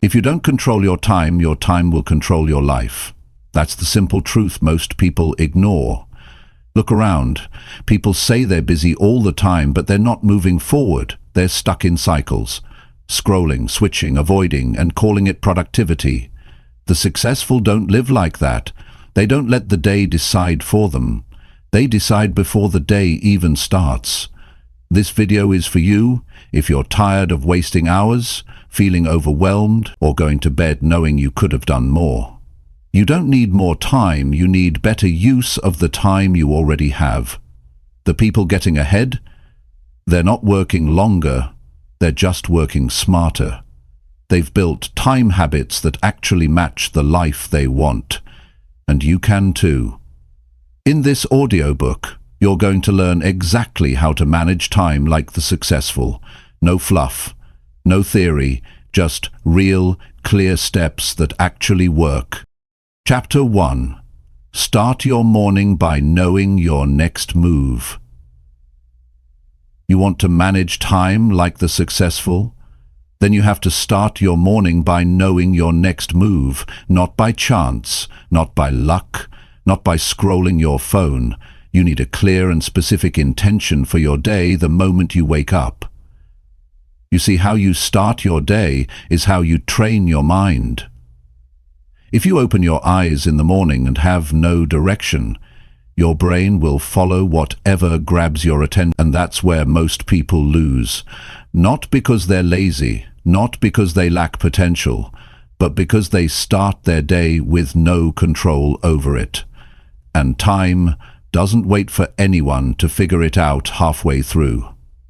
If you don't control your time will control your life. That's the simple truth most people ignore. Look around. People say they're busy all the time, but they're not moving forward. They're stuck in cycles, scrolling, switching, avoiding, and calling it productivity. The successful don't live like that. They don't let the day decide for them. They decide before the day even starts. This video is for you if you're tired of wasting hours, feeling overwhelmed, or going to bed knowing you could have done more. You don't need more time, you need better use of the time you already have. The people getting ahead, they're not working longer, they're just working smarter. They've built time habits that actually match the life they want. And you can too. In this audiobook, you're going to learn exactly how to manage time like the successful. No fluff, no theory, just real, clear steps that actually work. Chapter 1. Start your morning by knowing your next move. You want to manage time like the successful? Then you have to start your morning by knowing your next move, not by chance, not by luck, not by scrolling your phone. You need a clear and specific intention for your day the moment you wake up. You see, how you start your day is how you train your mind. If you open your eyes in the morning and have no direction, your brain will follow whatever grabs your attention, and that's where most people lose. Not because they're lazy, not because they lack potential, but because they start their day with no control over it. And time doesn't wait for anyone to figure it out halfway through.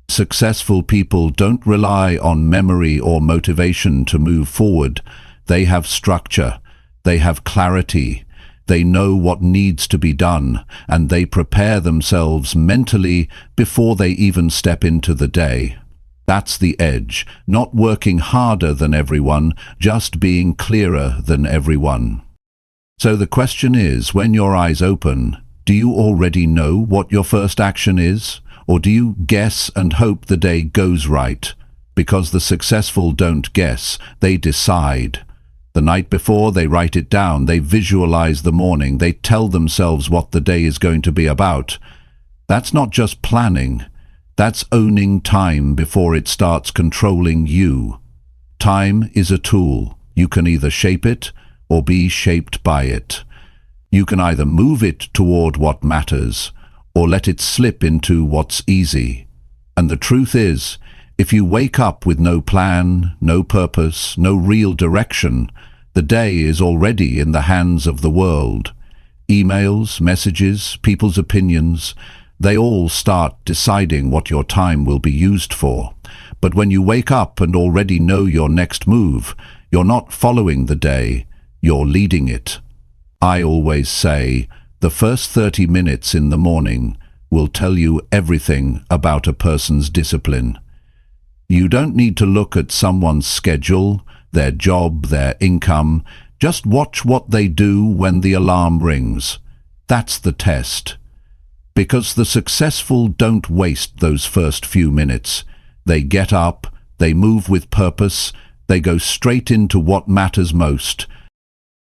Successful people don't rely on memory or motivation to move forward. They have structure. They have clarity, they know what needs to be done, and they prepare themselves mentally before they even step into the day. That's the edge, not working harder than everyone, just being clearer than everyone. So the question is, when your eyes open, do you already know what your first action is? Or do you guess and hope the day goes right? Because the successful don't guess, they decide. The night before, they write it down, they visualize the morning, they tell themselves what the day is going to be about. That's not just planning, that's owning time before it starts controlling you. Time is a tool. You can either shape it or be shaped by it. You can either move it toward what matters or let it slip into what's easy. And the truth is, if you wake up with no plan, no purpose, no real direction, the day is already in the hands of the world. Emails, messages, people's opinions, they all start deciding what your time will be used for. But when you wake up and already know your next move, you're not following the day, you're leading it. I always say, the first 30 minutes in the morning will tell you everything about a person's discipline. You don't need to look at someone's schedule, their job, their income. Just watch what they do when the alarm rings. That's the test. Because the successful don't waste those first few minutes. They get up, they move with purpose, they go straight into what matters most.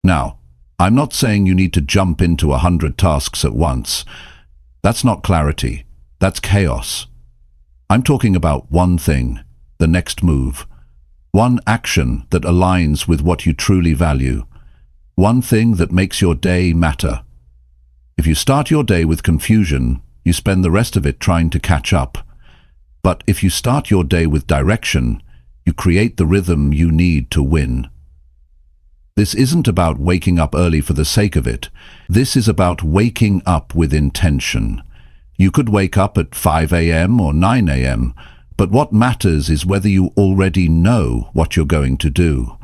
Now, I'm not saying you need to jump into 100 tasks at once. That's not clarity. That's chaos. I'm talking about one thing. The next move. One action that aligns with what you truly value. One thing that makes your day matter. If you start your day with confusion, you spend the rest of it trying to catch up. But if you start your day with direction, you create the rhythm you need to win. This isn't about waking up early for the sake of it. This is about waking up with intention. You could wake up at 5 a.m. or 9 a.m., but what matters is whether you already know what you're going to do,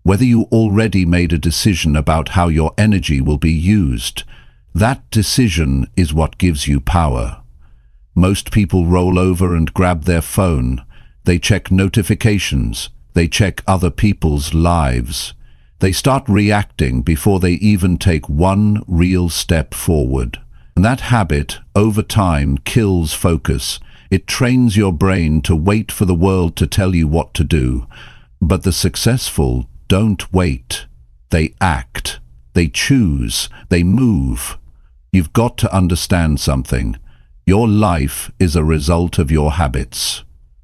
whether you already made a decision about how your energy will be used. That decision is what gives you power. Most people roll over and grab their phone. They check notifications. They check other people's lives. They start reacting before they even take one real step forward. And that habit, over time, kills focus. It trains your brain to wait for the world to tell you what to do. But the successful don't wait. They act. They choose. They move. You've got to understand something. Your life is a result of your habits.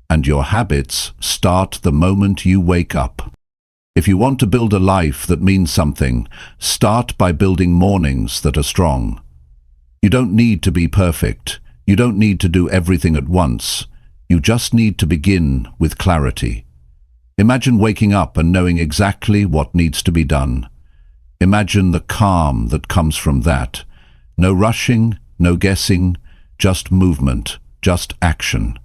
And your habits start the moment you wake up. If you want to build a life that means something, start by building mornings that are strong. You don't need to be perfect. You don't need to do everything at once. You just need to begin with clarity. Imagine waking up and knowing exactly what needs to be done. Imagine the calm that comes from that. No rushing, no guessing, just movement, just action.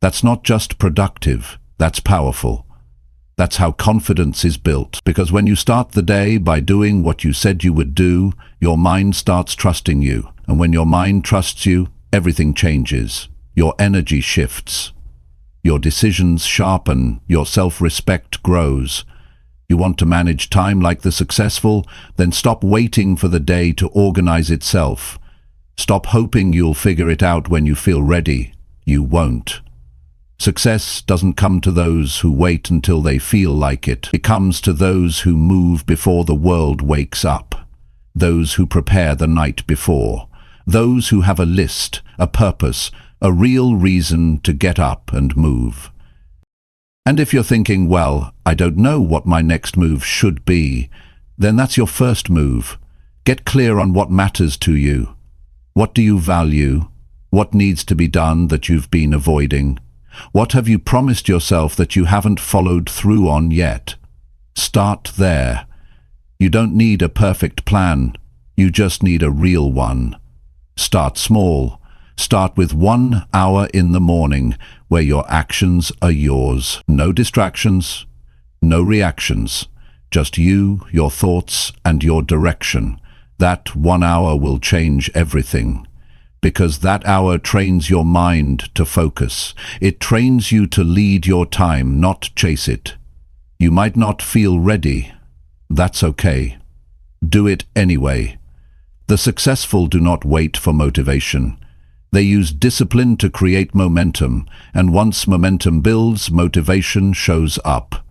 That's not just productive, that's powerful. That's how confidence is built, because when you start the day by doing what you said you would do, your mind starts trusting you. And when your mind trusts you, everything changes. Your energy shifts. Your decisions sharpen. Your self-respect grows. You want to manage time like the successful? Then stop waiting for the day to organize itself. Stop hoping you'll figure it out when you feel ready. You won't. Success doesn't come to those who wait until they feel like it. It comes to those who move before the world wakes up. Those who prepare the night before. Those who have a list, a purpose, a real reason to get up and move. And if you're thinking, well, I don't know what my next move should be, then that's your first move. Get clear on what matters to you. What do you value? What needs to be done that you've been avoiding? What have you promised yourself that you haven't followed through on yet? Start there. You don't need a perfect plan. You just need a real one. Start small. Start with 1 hour in the morning where your actions are yours. No distractions, no reactions. Just you, your thoughts, and your direction. That 1 hour will change everything. Because that hour trains your mind to focus. It trains you to lead your time, not chase it. You might not feel ready. That's okay. Do it anyway. The successful do not wait for motivation. They use discipline to create momentum, and once momentum builds, motivation shows up.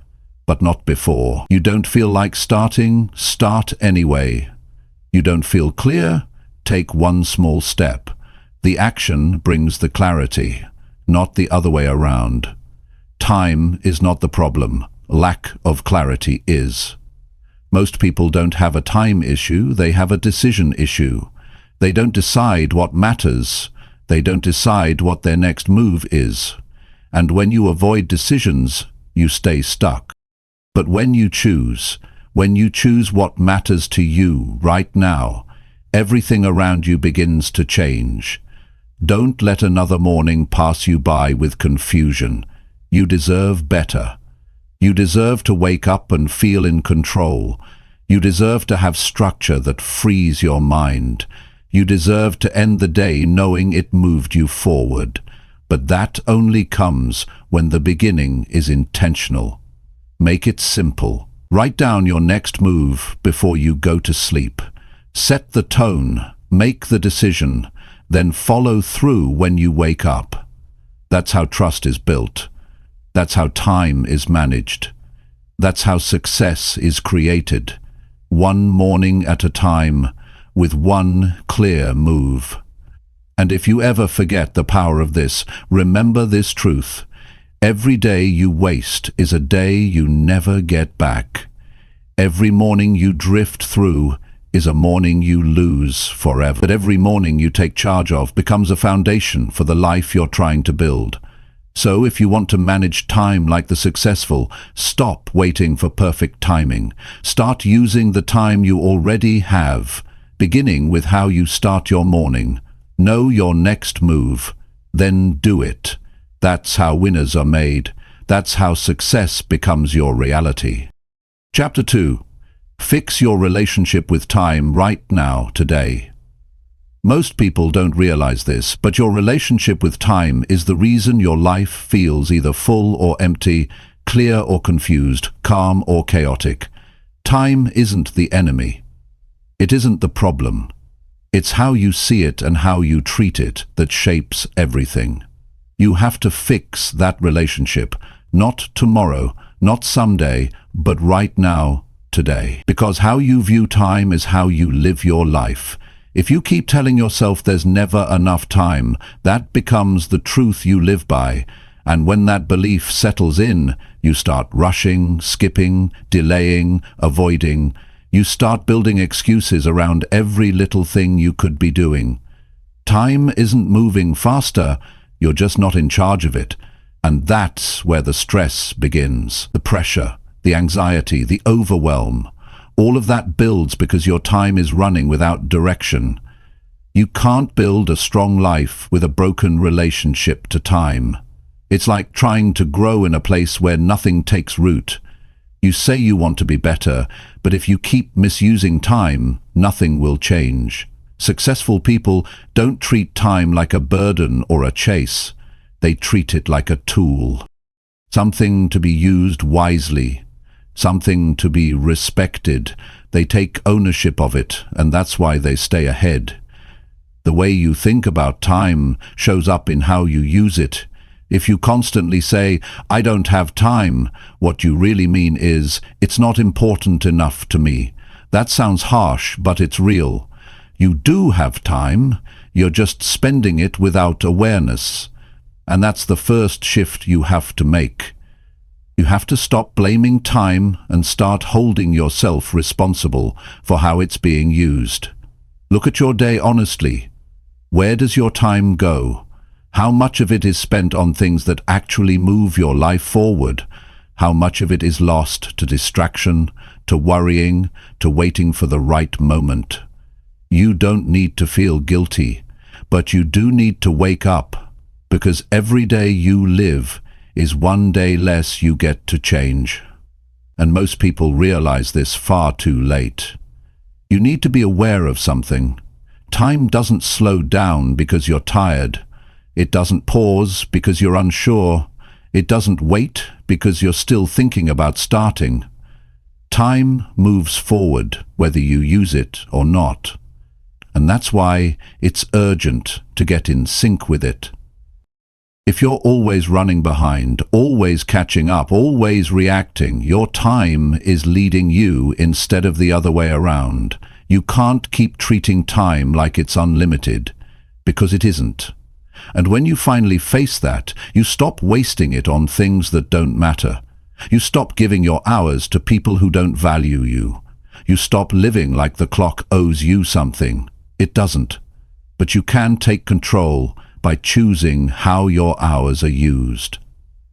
But not before. You don't feel like starting? Start anyway. You don't feel clear? Take one small step. The action brings the clarity, not the other way around. Time is not the problem. Lack of clarity is. Most people don't have a time issue, they have a decision issue. They don't decide what matters. They don't decide what their next move is. And when you avoid decisions, you stay stuck. But when you choose what matters to you right now, everything around you begins to change. Don't let another morning pass you by with confusion. You deserve better. You deserve to wake up and feel in control. You deserve to have structure that frees your mind. You deserve to end the day knowing it moved you forward. But that only comes when the beginning is intentional. Make it simple. Write down your next move before you go to sleep. Set the tone. Make the decision. Then follow through when you wake up. That's how trust is built. That's how time is managed. That's how success is created. One morning at a time, with one clear move. And if you ever forget the power of this, remember this truth. Every day you waste is a day you never get back. Every morning you drift through is a morning you lose forever. But every morning you take charge of becomes a foundation for the life you're trying to build. So if you want to manage time like the successful, stop waiting for perfect timing. Start using the time you already have, beginning with how you start your morning. Know your next move, then do it. That's how winners are made. That's how success becomes your reality. Chapter 2. Fix your relationship with time right now, today. Most people don't realize this, but your relationship with time is the reason your life feels either full or empty, clear or confused, calm or chaotic. Time isn't the enemy. It isn't the problem. It's how you see it and how you treat it that shapes everything. You have to fix that relationship, not tomorrow, Not someday, but right now, today. Because how you view time is how you live your life. If you keep telling yourself there's never enough time, that becomes the truth you live by. And when that belief settles in, you start rushing, skipping, delaying, avoiding. You start building excuses around every little thing you could be doing. Time isn't moving faster, you're just not in charge of it. And that's where the stress begins. The pressure, the anxiety, the overwhelm. All of that builds because your time is running without direction. You can't build a strong life with a broken relationship to time. It's like trying to grow in a place where nothing takes root. You say you want to be better, but if you keep misusing time, nothing will change. Successful people don't treat time like a burden or a chase. They treat it like a tool. Something to be used wisely. Something to be respected. They take ownership of it, and that's why they stay ahead. The way you think about time shows up in how you use it. If you constantly say, "I don't have time," what you really mean is, "It's not important enough to me." That sounds harsh, but it's real. You do have time, you're just spending it without awareness. And that's the first shift you have to make. You have to stop blaming time and start holding yourself responsible for how it's being used. Look at your day honestly. Where does your time go? How much of it is spent on things that actually move your life forward? How much of it is lost to distraction, to worrying, to waiting for the right moment? You don't need to feel guilty, but you do need to wake up, because every day you live is one day less you get to change. And most people realize this far too late. You need to be aware of something. Time doesn't slow down because you're tired. It doesn't pause because you're unsure. It doesn't wait because you're still thinking about starting. Time moves forward, whether you use it or not. And that's why it's urgent to get in sync with it. If you're always running behind, always catching up, always reacting, your time is leading you instead of the other way around. You can't keep treating time like it's unlimited, because it isn't. And when you finally face that, you stop wasting it on things that don't matter. You stop giving your hours to people who don't value you. You stop living like the clock owes you something. It doesn't. But you can take control by choosing how your hours are used.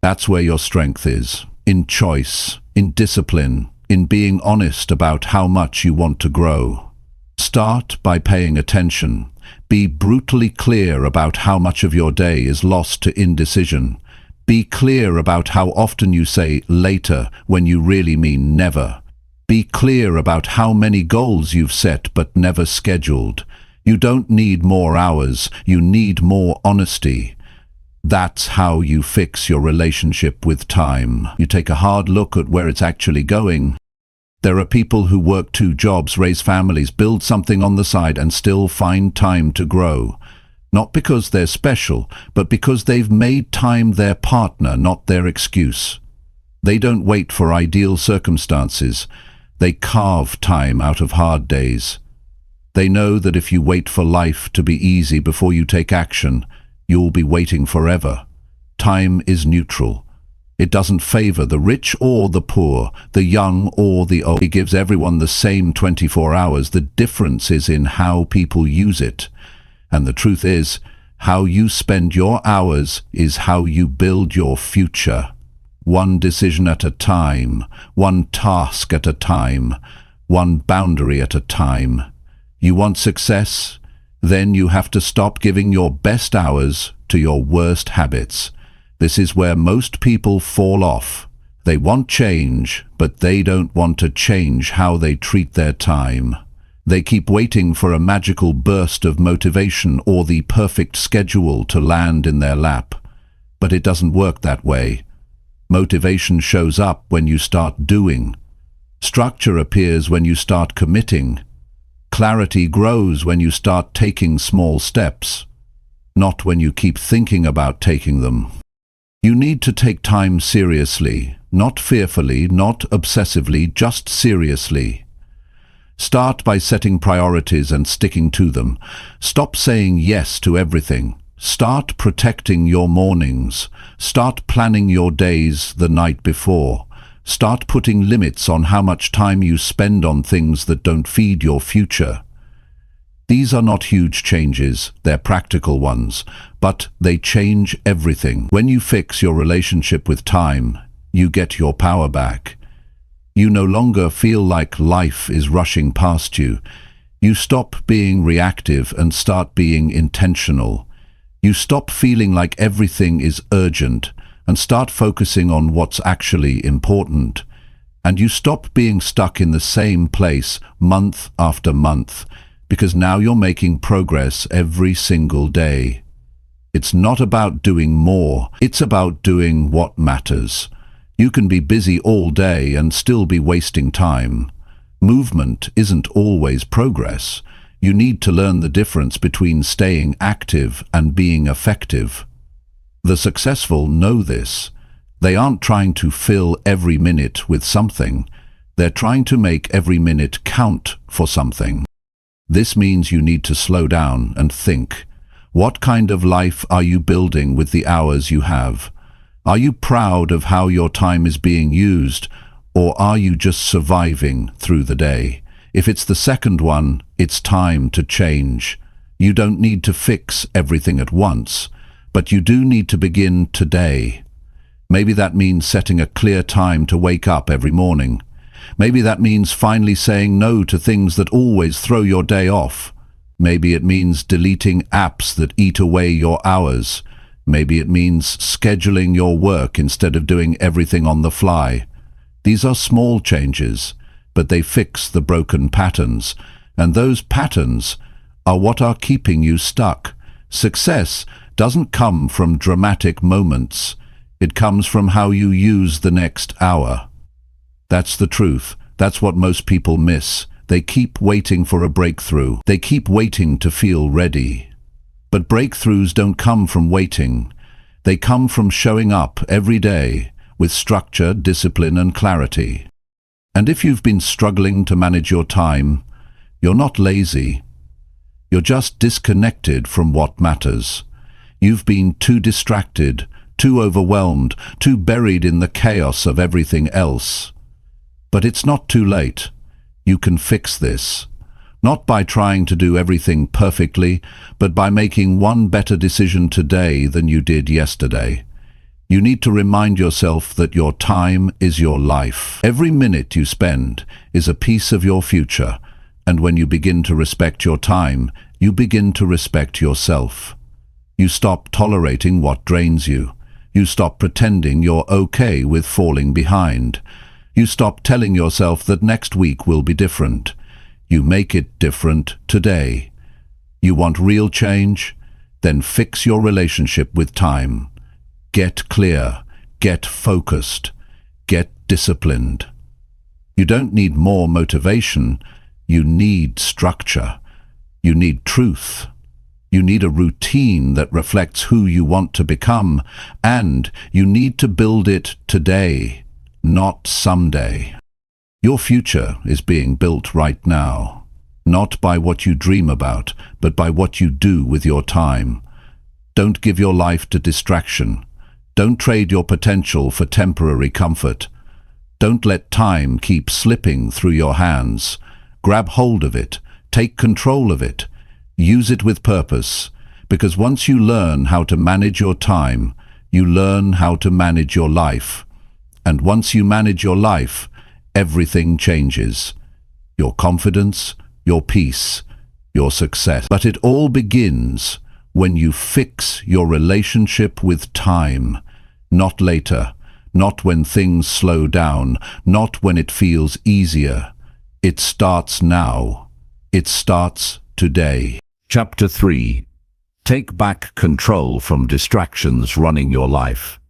That's where your strength is. In choice, in discipline, in being honest about how much you want to grow. Start by paying attention. Be brutally clear about how much of your day is lost to indecision. Be clear about how often you say later when you really mean never. Be clear about how many goals you've set but never scheduled. You don't need more hours, you need more honesty. That's how you fix your relationship with time. You take a hard look at where it's actually going. There are people who work 2 jobs, raise families, build something on the side and still find time to grow. Not because they're special, but because they've made time their partner, not their excuse. They don't wait for ideal circumstances. They carve time out of hard days. They know that if you wait for life to be easy before you take action, you'll be waiting forever. Time is neutral. It doesn't favor the rich or the poor, the young or the old. It gives everyone the same 24 hours. The difference is in how people use it. And the truth is, how you spend your hours is how you build your future. One decision at a time, one task at a time, one boundary at a time. You want success? Then you have to stop giving your best hours to your worst habits. This is where most people fall off. They want change, but they don't want to change how they treat their time. They keep waiting for a magical burst of motivation or the perfect schedule to land in their lap. But it doesn't work that way. Motivation shows up when you start doing. Structure appears when you start committing. Clarity grows when you start taking small steps, not when you keep thinking about taking them. You need to take time seriously, not fearfully, not obsessively, just seriously. Start by setting priorities and sticking to them. Stop saying yes to everything. Start protecting your mornings. Start planning your days the night before. Start putting limits on how much time you spend on things that don't feed your future. These are not huge changes, they're practical ones, but they change everything. When you fix your relationship with time, you get your power back. You no longer feel like life is rushing past you. You stop being reactive and start being intentional. You stop feeling like everything is urgent and start focusing on what's actually important. And you stop being stuck in the same place month after month, because now you're making progress every single day. It's not about doing more, it's about doing what matters. You can be busy all day and still be wasting time. Movement isn't always progress. You need to learn the difference between staying active and being effective. The successful know this. They aren't trying to fill every minute with something. They're trying to make every minute count for something. This means you need to slow down and think. What kind of life are you building with the hours you have? Are you proud of how your time is being used, or are you just surviving through the day? If it's the second one, it's time to change. You don't need to fix everything at once, but you do need to begin today. Maybe that means setting a clear time to wake up every morning. Maybe that means finally saying no to things that always throw your day off. Maybe it means deleting apps that eat away your hours. Maybe it means scheduling your work instead of doing everything on the fly. These are small changes, but they fix the broken patterns, and those patterns are what are keeping you stuck. Success doesn't come from dramatic moments. It comes from how you use the next hour. That's the truth. That's what most people miss. They keep waiting for a breakthrough. They keep waiting to feel ready. But breakthroughs don't come from waiting. They come from showing up every day with structure, discipline, and clarity. And if you've been struggling to manage your time, you're not lazy. You're just disconnected from what matters. You've been too distracted, too overwhelmed, too buried in the chaos of everything else. But it's not too late. You can fix this. Not by trying to do everything perfectly, but by making one better decision today than you did yesterday. You need to remind yourself that your time is your life. Every minute you spend is a piece of your future, and when you begin to respect your time, you begin to respect yourself. You stop tolerating what drains you. You stop pretending you're okay with falling behind. You stop telling yourself that next week will be different. You make it different today. You want real change? Then fix your relationship with time. Get clear, get focused, get disciplined. You don't need more motivation, you need structure. You need truth. You need a routine that reflects who you want to become, and you need to build it today, not someday. Your future is being built right now, not by what you dream about, but by what you do with your time. Don't give your life to distraction. Don't trade your potential for temporary comfort. Don't let time keep slipping through your hands. Grab hold of it. Take control of it. Use it with purpose, because once you learn how to manage your time, you learn how to manage your life. And once you manage your life, everything changes. Your confidence, your peace, your success. But it all begins when you fix your relationship with time, not later, not when things slow down, not when it feels easier. It starts now. It starts today. Chapter 3. Take back control from distractions running your life.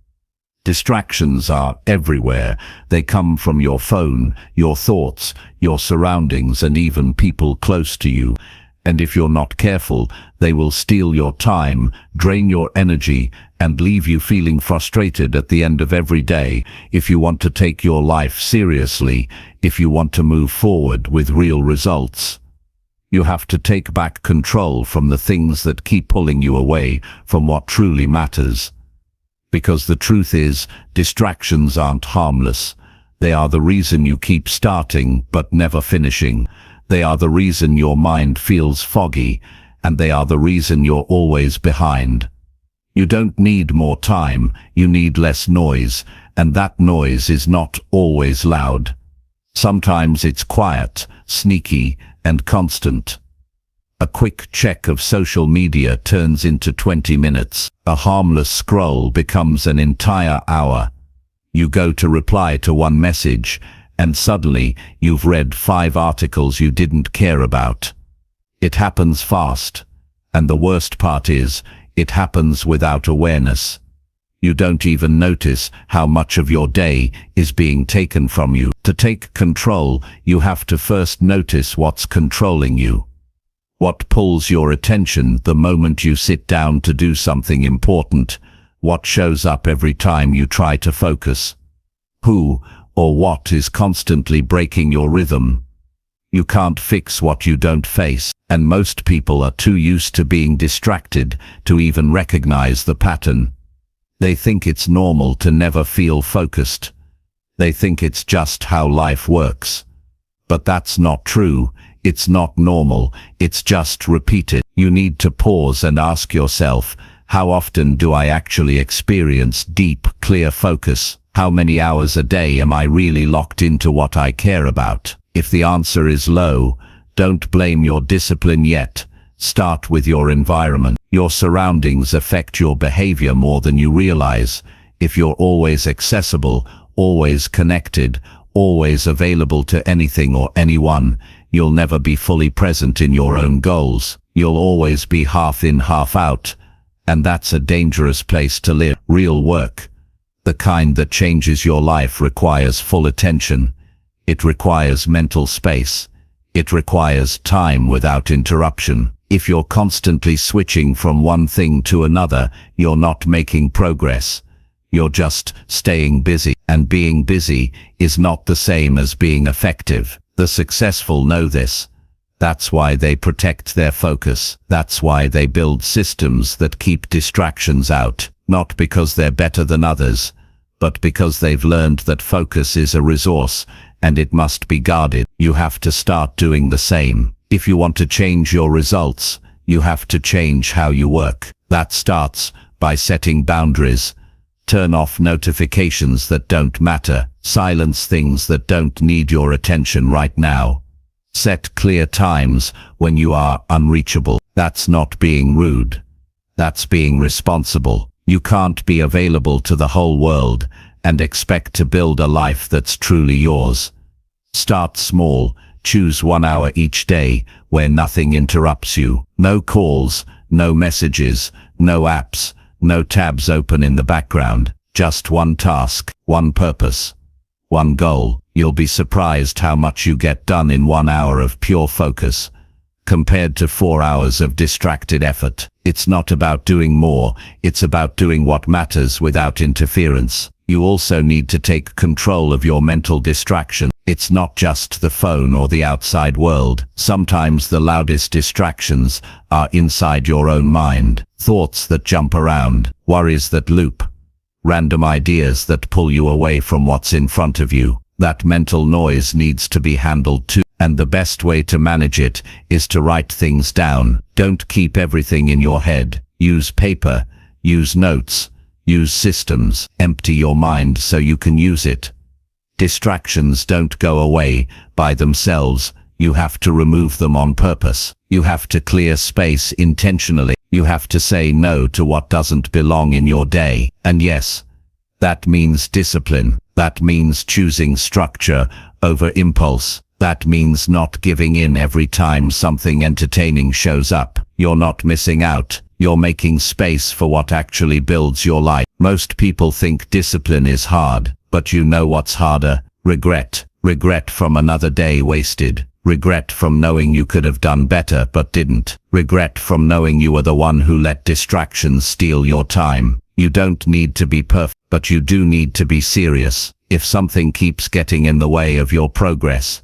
Distractions are everywhere. They come from your phone, your thoughts, your surroundings, and even people close to you. And if you're not careful, they will steal your time, drain your energy, and leave you feeling frustrated at the end of every day. If you want to take your life seriously, if you want to move forward with real results, you have to take back control from the things that keep pulling you away from what truly matters. Because the truth is, distractions aren't harmless. They are the reason you keep starting but never finishing. They are the reason your mind feels foggy, and they are the reason you're always behind. You don't need more time, you need less noise, and that noise is not always loud. Sometimes it's quiet, sneaky, and constant. A quick check of social media turns into 20 minutes. A harmless scroll becomes an entire hour. You go to reply to one message, and suddenly you've read 5 articles you didn't care about. It happens fast, and the worst part is, it happens without awareness. You don't even notice how much of your day is being taken from you. To take control, you have to first notice what's controlling you. What pulls your attention the moment you sit down to do something important? What shows up every time you try to focus? Who or what is constantly breaking your rhythm? You can't fix what you don't face, and most people are too used to being distracted to even recognize the pattern. They think it's normal to never feel focused. They think it's just how life works. But that's not true. It's not normal. It's just repeated. You need to pause and ask yourself, how often do I actually experience deep, clear focus? How many hours a day am I really locked into what I care about? If the answer is low, don't blame your discipline yet. Start with your environment. Your surroundings affect your behavior more than you realize. If you're always accessible, always connected, always available to anything or anyone, you'll never be fully present in your own goals. You'll always be half in, half out. And that's a dangerous place to live. Real work, the kind that changes your life, requires full attention. It requires mental space. It requires time without interruption. If you're constantly switching from one thing to another, you're not making progress. You're just staying busy. And being busy is not the same as being effective. The successful know this. That's why they protect their focus. That's why they build systems that keep distractions out. Not because they're better than others, but because they've learned that focus is a resource and it must be guarded. You have to start doing the same. If you want to change your results, you have to change how you work. That starts by setting boundaries. Turn off notifications that don't matter. Silence things that don't need your attention right now. Set clear times when you are unreachable. That's not being rude. That's being responsible. You can't be available to the whole world and expect to build a life that's truly yours. Start small. Choose 1 hour each day where nothing interrupts you. No calls, no messages, no apps, no tabs open in the background. Just one task, one purpose, one goal. You'll be surprised how much you get done in 1 hour of pure focus, compared to 4 hours of distracted effort. It's not about doing more, it's about doing what matters without interference. You also need to take control of your mental distraction. It's not just the phone or the outside world. Sometimes the loudest distractions are inside your own mind. Thoughts that jump around, worries that loop, random ideas that pull you away from what's in front of you. That mental noise needs to be handled too. And the best way to manage it is to write things down. Don't keep everything in your head. Use paper, use notes, use systems. Empty your mind so you can use it. Distractions don't go away by themselves. You have to remove them on purpose. You have to clear space intentionally. You have to say no to what doesn't belong in your day. And yes, that means discipline. That means choosing structure over impulse. That means not giving in every time something entertaining shows up. You're not missing out. You're making space for what actually builds your life. Most people think discipline is hard, but you know what's harder? Regret. Regret from another day wasted. Regret from knowing you could have done better but didn't. Regret from knowing you are the one who let distractions steal your time. You don't need to be perfect, but you do need to be serious. If something keeps getting in the way of your progress,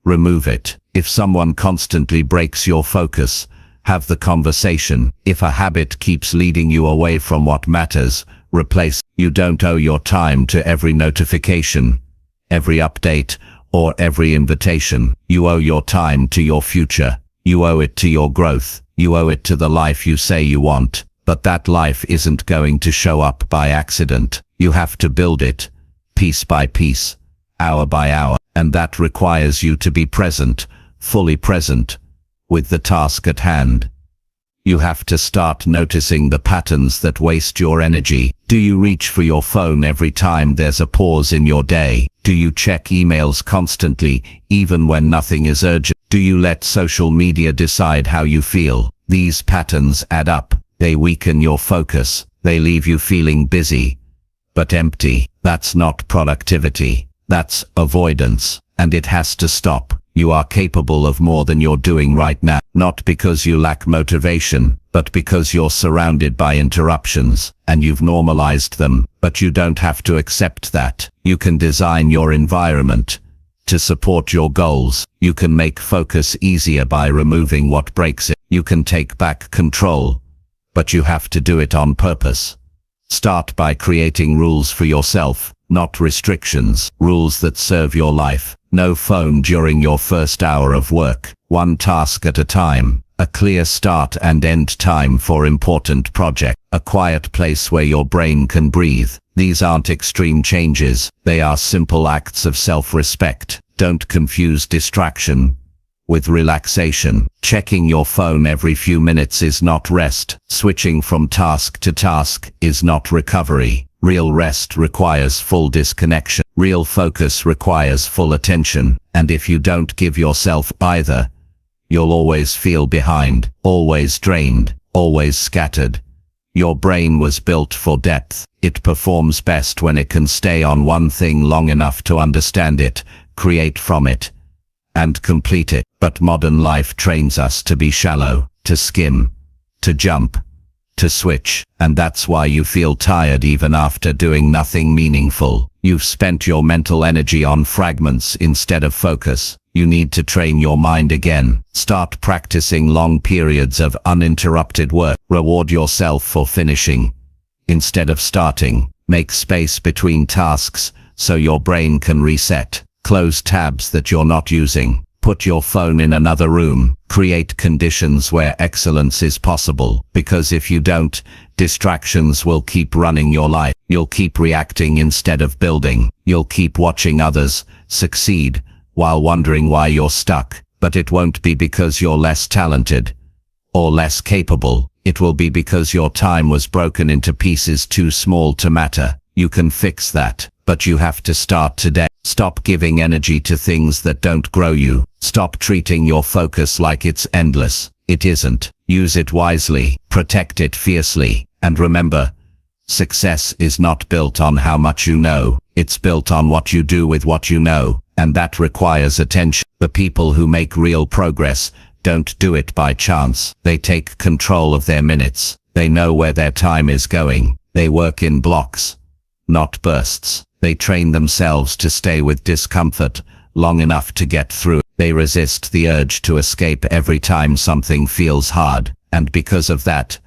remove it. If someone constantly breaks your focus, have the conversation. If a habit keeps leading you away from what matters, replace. You don't owe your time to every notification, every update, or every invitation. You owe your time to your future. You owe it to your growth. You owe it to the life you say you want. But that life isn't going to show up by accident. You have to build it, piece by piece, hour by hour. And that requires you to be present, fully present, with the task at hand. You have to start noticing the patterns that waste your energy. Do you reach for your phone every time there's a pause in your day? Do you check emails constantly, even when nothing is urgent? Do you let social media decide how you feel? These patterns add up. They weaken your focus. They leave you feeling busy, but empty. That's not productivity. That's avoidance. And it has to stop. You are capable of more than you're doing right now. Not because you lack motivation, but because you're surrounded by interruptions, and you've normalized them. But you don't have to accept that. You can design your environment to support your goals. You can make focus easier by removing what breaks it. You can take back control, but you have to do it on purpose. Start by creating rules for yourself, not restrictions. Rules that serve your life. No phone during your first hour of work. One task at a time. A clear start and end time for important projects. A quiet place where your brain can breathe. These aren't extreme changes. They are simple acts of self-respect. Don't confuse distraction with relaxation. Checking your phone every few minutes is not rest. Switching from task to task is not recovery. Real rest requires full disconnection. Real focus requires full attention. And if you don't give yourself either, you'll always feel behind, always drained, always scattered. Your brain was built for depth. It performs best when it can stay on one thing long enough to understand it, create from it, and complete it. But modern life trains us to be shallow, to skim, to jump, to switch. And that's why you feel tired even after doing nothing meaningful. You've spent your mental energy on fragments instead of focus. You need to train your mind again. Start practicing long periods of uninterrupted work. Reward yourself for finishing instead of starting. Make space between tasks so your brain can reset. Close tabs that you're not using. Put your phone in another room. Create conditions where excellence is possible. Because if you don't, distractions will keep running your life. You'll keep reacting instead of building. You'll keep watching others succeed while wondering why you're stuck. But it won't be because you're less talented or less capable. It will be because your time was broken into pieces too small to matter. You can fix that, but you have to start today. Stop giving energy to things that don't grow you. Stop treating your focus like it's endless. It isn't. Use it wisely. Protect it fiercely. And remember, success is not built on how much you know. It's built on what you do with what you know. And that requires attention. The people who make real progress don't do it by chance. They take control of their minutes. They know where their time is going. They work in blocks, not bursts. They train themselves to stay with discomfort long enough to get through. They resist the urge to escape every time something feels hard. And because of that,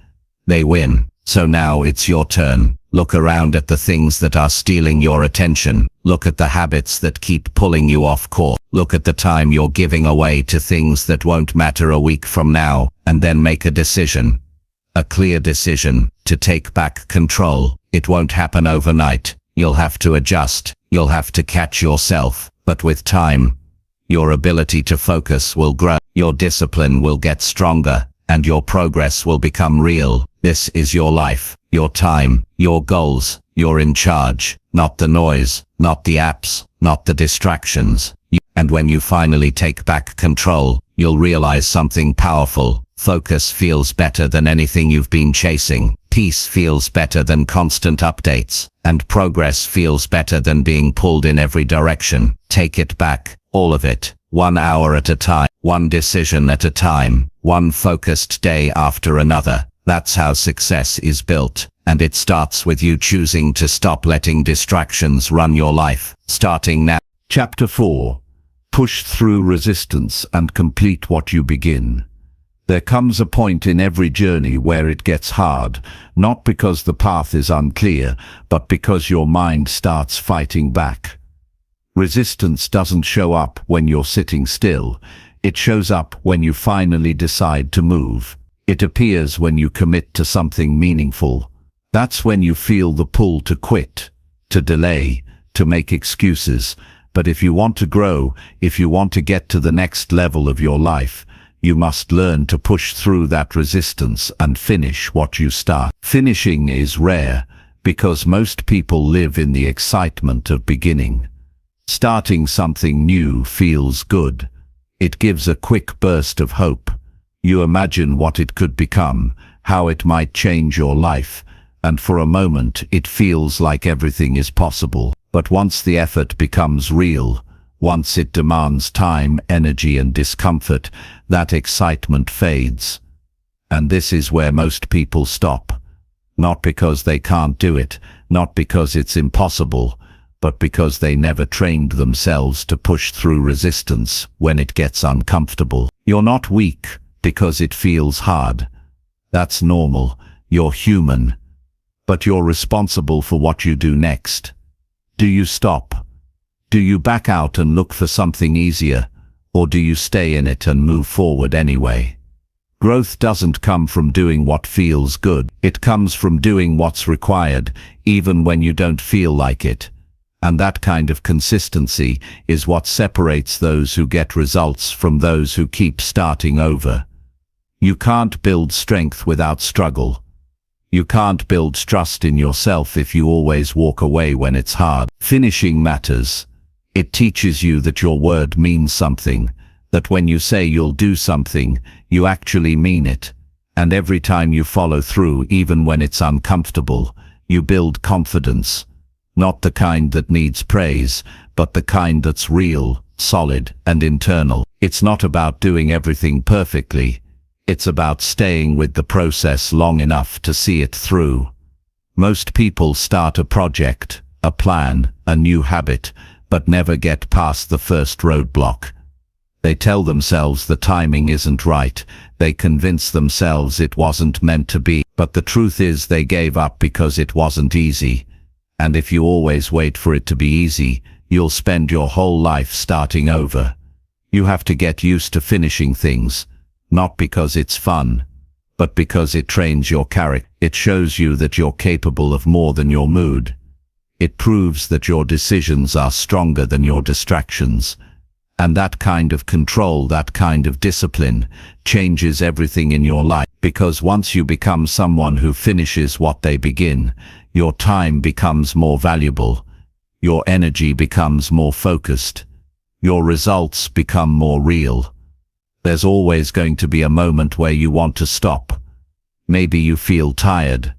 they win. So now it's your turn. Look around at the things that are stealing your attention. Look at the habits that keep pulling you off course. Look at the time you're giving away to things that won't matter a week from now, and then make a decision. A clear decision to take back control. It won't happen overnight. You'll have to adjust. You'll have to catch yourself. But with time, your ability to focus will grow. Your discipline will get stronger, and your progress will become real. This is your life, your time, your goals. You're in charge, not the noise, not the apps, not the distractions. And when you finally take back control, you'll realize something powerful. Focus feels better than anything you've been chasing. Peace feels better than constant updates. And progress feels better than being pulled in every direction. Take it back, all of it. 1 hour at a time, one decision at a time, one focused day after another. That's how success is built. And it starts with you choosing to stop letting distractions run your life. Starting now. Chapter 4. Push through resistance and complete what you begin. There comes a point in every journey where it gets hard, not because the path is unclear, but because your mind starts fighting back. Resistance doesn't show up when you're sitting still. It shows up when you finally decide to move. It appears when you commit to something meaningful. That's when you feel the pull to quit, to delay, to make excuses. But if you want to grow, if you want to get to the next level of your life, you must learn to push through that resistance and finish what you start. Finishing is rare because most people live in the excitement of beginning. Starting something new feels good. It gives a quick burst of hope. You imagine what it could become, how it might change your life, and for a moment it feels like everything is possible. But once the effort becomes real, once it demands time, energy, and discomfort, that excitement fades. And this is where most people stop. Not because they can't do it, not because it's impossible, but because they never trained themselves to push through resistance when it gets uncomfortable. You're not weak because it feels hard. That's normal. You're human. But you're responsible for what you do next. Do you stop? Do you back out and look for something easier? Or do you stay in it and move forward anyway? Growth doesn't come from doing what feels good. It comes from doing what's required, even when you don't feel like it. And that kind of consistency is what separates those who get results from those who keep starting over. You can't build strength without struggle. You can't build trust in yourself if you always walk away when it's hard. Finishing matters. It teaches you that your word means something, that when you say you'll do something, you actually mean it. And every time you follow through, even when it's uncomfortable, you build confidence. Not the kind that needs praise, but the kind that's real, solid, and internal. It's not about doing everything perfectly. It's about staying with the process long enough to see it through. Most people start a project, a plan, a new habit, but never get past the first roadblock. They tell themselves the timing isn't right. They convince themselves it wasn't meant to be. But the truth is they gave up because it wasn't easy. And if you always wait for it to be easy, you'll spend your whole life starting over. You have to get used to finishing things, not because it's fun, but because it trains your character. It shows you that you're capable of more than your mood. It proves that your decisions are stronger than your distractions. And that kind of control, that kind of discipline, changes everything in your life. Because once you become someone who finishes what they begin, your time becomes more valuable. Your energy becomes more focused. Your results become more real. There's always going to be a moment where you want to stop. Maybe you feel tired.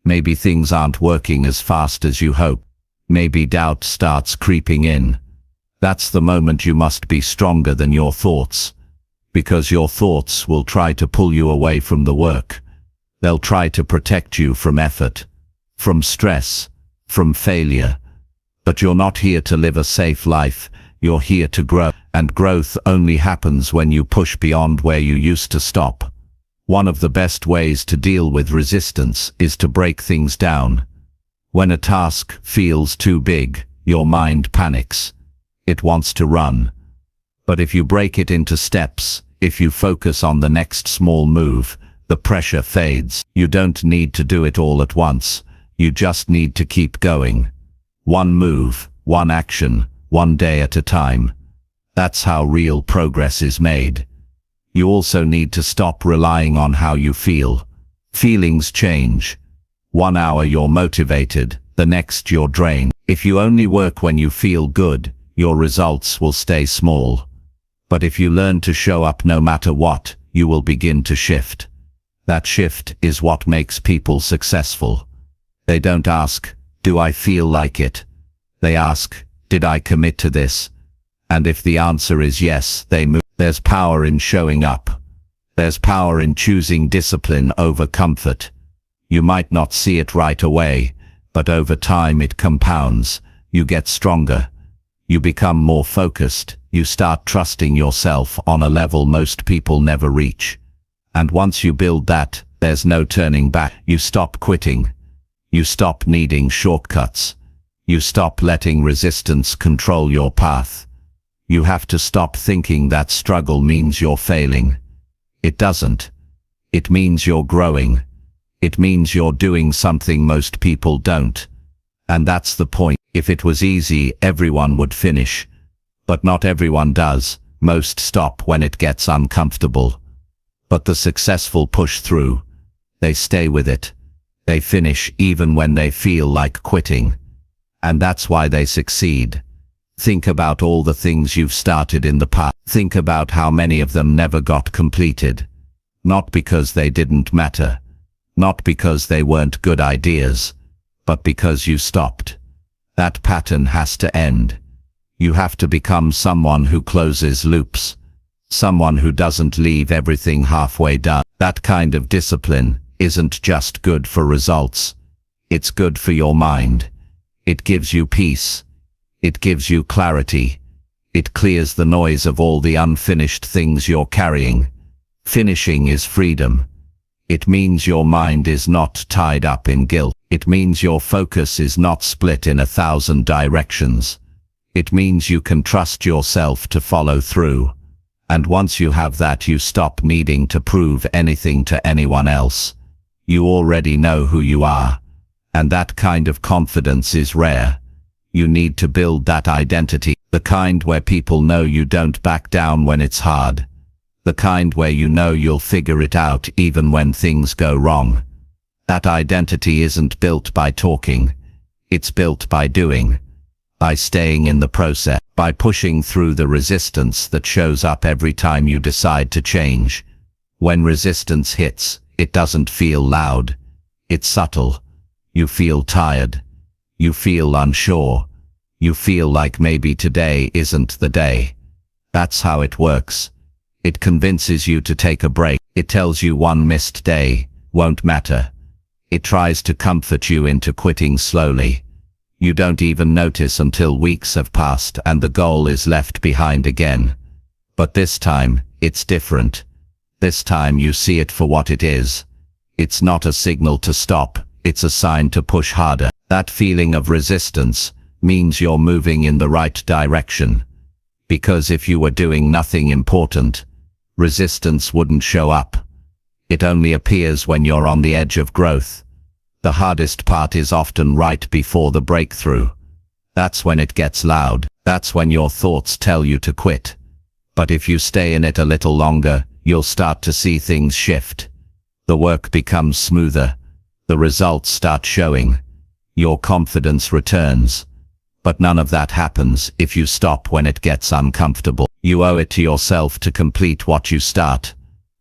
Maybe things aren't working as fast as you hope. Maybe doubt starts creeping in. That's the moment you must be stronger than your thoughts. Because your thoughts will try to pull you away from the work. They'll try to protect you from effort, from stress, from failure. But you're not here to live a safe life. You're here to grow. And growth only happens when you push beyond where you used to stop. One of the best ways to deal with resistance is to break things down. When a task feels too big, your mind panics. It wants to run. But if you break it into steps, if you focus on the next small move, the pressure fades. You don't need to do it all at once. You just need to keep going. One move, one action, one day at a time. That's how real progress is made. You also need to stop relying on how you feel. Feelings change. 1 hour you're motivated, the next you're drained. If you only work when you feel good, your results will stay small. But if you learn to show up no matter what, you will begin to shift. That shift is what makes people successful. They don't ask, "Do I feel like it?" They ask, "Did I commit to this?" And if the answer is yes, they move. There's power in showing up. There's power in choosing discipline over comfort. You might not see it right away, but over time it compounds. You get stronger. You become more focused. You start trusting yourself on a level most people never reach. And once you build that, there's no turning back. You stop quitting. You stop needing shortcuts. You stop letting resistance control your path. You have to stop thinking that struggle means you're failing. It doesn't. It means you're growing. It means you're doing something most people don't. And that's the point. If it was easy, everyone would finish. But not everyone does. Most stop when it gets uncomfortable. But the successful push through. They stay with it. They finish even when they feel like quitting. And that's why they succeed. Think about all the things you've started in the past. Think about how many of them never got completed. Not because they didn't matter. Not because they weren't good ideas. But because you stopped. That pattern has to end. You have to become someone who closes loops. Someone who doesn't leave everything halfway done. That kind of discipline isn't just good for results. It's good for your mind. It gives you peace. It gives you clarity. It clears the noise of all the unfinished things you're carrying. Finishing is freedom. It means your mind is not tied up in guilt. It means your focus is not split in 1,000 directions. It means you can trust yourself to follow through. And once you have that, you stop needing to prove anything to anyone else. You already know who you are. And that kind of confidence is rare. You need to build that identity. The kind where people know you don't back down when it's hard. The kind where you know you'll figure it out even when things go wrong. That identity isn't built by talking. It's built by doing. By staying in the process. By pushing through the resistance that shows up every time you decide to change. When resistance hits, it doesn't feel loud. It's subtle. You feel tired. You feel unsure. You feel like maybe today isn't the day. That's how it works. It convinces you to take a break. It tells you one missed day won't matter. It tries to comfort you into quitting slowly. You don't even notice until weeks have passed and the goal is left behind again. But this time, it's different. This time you see it for what it is. It's not a signal to stop, it's a sign to push harder. That feeling of resistance means you're moving in the right direction. Because if you were doing nothing important, resistance wouldn't show up. It only appears when you're on the edge of growth. The hardest part is often right before the breakthrough. That's when it gets loud. That's when your thoughts tell you to quit. But if you stay in it a little longer, you'll start to see things shift. The work becomes smoother. The results start showing. Your confidence returns. But none of that happens if you stop when it gets uncomfortable. You owe it to yourself to complete what you start.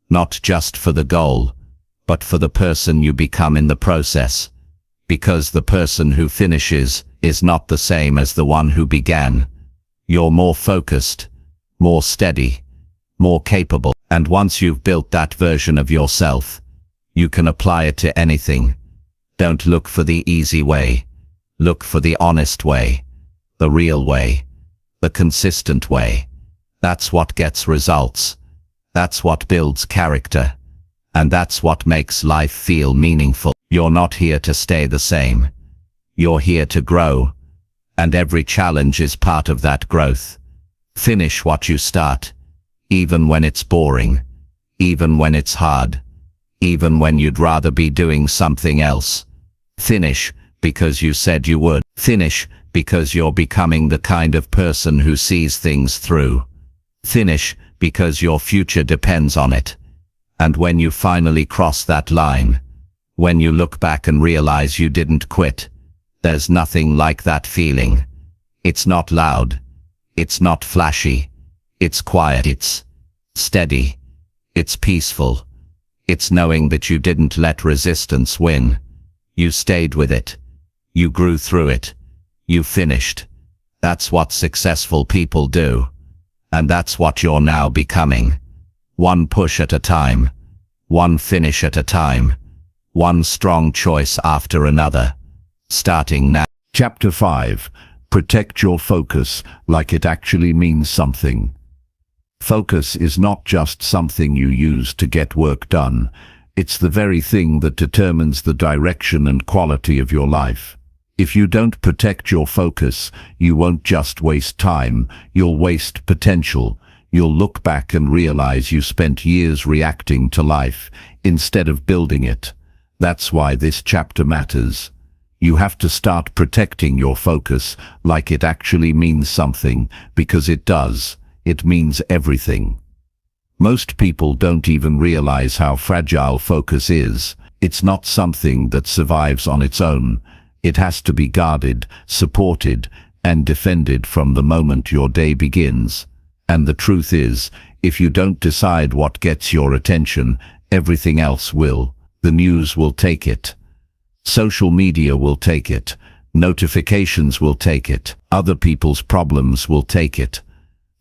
Not just for the goal, but for the person you become in the process. Because the person who finishes is not the same as the one who began. You're more focused, more steady, more capable. And once you've built that version of yourself, you can apply it to anything. Don't look for the easy way. Look for the honest way, the real way, the consistent way. That's what gets results. That's what builds character. And that's what makes life feel meaningful. You're not here to stay the same. You're here to grow. And every challenge is part of that growth. Finish what you start. Even when it's boring. Even when it's hard. Even when you'd rather be doing something else. Finish because you said you would. Finish because you're becoming the kind of person who sees things through. Finish because your future depends on it. And when you finally cross that line, when you look back and realize you didn't quit, there's nothing like that feeling. It's not loud. It's not flashy. It's quiet. It's steady. It's peaceful. It's knowing that you didn't let resistance win. You stayed with it. You grew through it. You finished. That's what successful people do. And that's what you're now becoming. One push at a time. One finish at a time. One strong choice after another. Starting now. Chapter 5. Protect your focus like it actually means something. Focus is not just something you use to get work done. It's the very thing that determines the direction and quality of your life. If you don't protect your focus, you won't just waste time, you'll waste potential. You'll look back and realize you spent years reacting to life instead of building it. That's why this chapter matters. You have to start protecting your focus like it actually means something, because it does. It means everything. Most people don't even realize how fragile focus is. It's not something that survives on its own. It has to be guarded, supported, and defended from the moment your day begins. And the truth is, if you don't decide what gets your attention, everything else will. The news will take it. Social media will take it. Notifications will take it. Other people's problems will take it.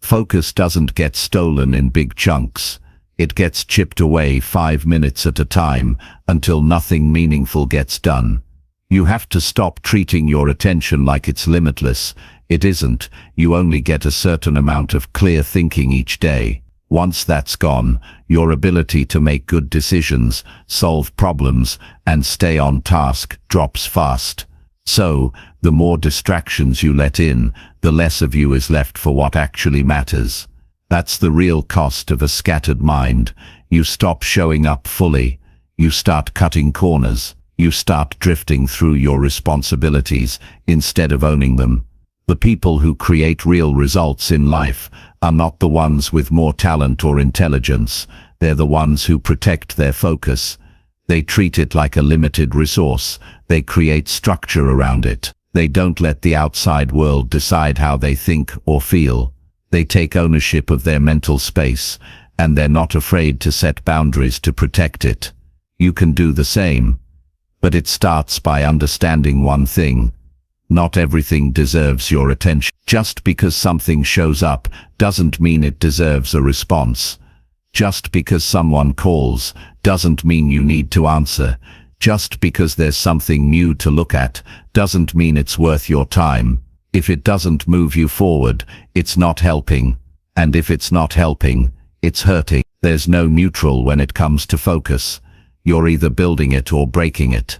Focus doesn't get stolen in big chunks. It gets chipped away 5 minutes at a time until nothing meaningful gets done. You have to stop treating your attention like it's limitless. It isn't. You only get a certain amount of clear thinking each day. Once that's gone, your ability to make good decisions, solve problems, and stay on task drops fast. So, the more distractions you let in, the less of you is left for what actually matters. That's the real cost of a scattered mind. You stop showing up fully. You start cutting corners. You start drifting through your responsibilities instead of owning them. The people who create real results in life are not the ones with more talent or intelligence. They're the ones who protect their focus. They treat it like a limited resource. They create structure around it. They don't let the outside world decide how they think or feel. They take ownership of their mental space, and they're not afraid to set boundaries to protect it. You can do the same. But it starts by understanding one thing. Not everything deserves your attention. Just because something shows up doesn't mean it deserves a response. Just because someone calls doesn't mean you need to answer. Just because there's something new to look at doesn't mean it's worth your time. If it doesn't move you forward, it's not helping. And if it's not helping, it's hurting. There's no neutral when it comes to focus. You're either building it or breaking it.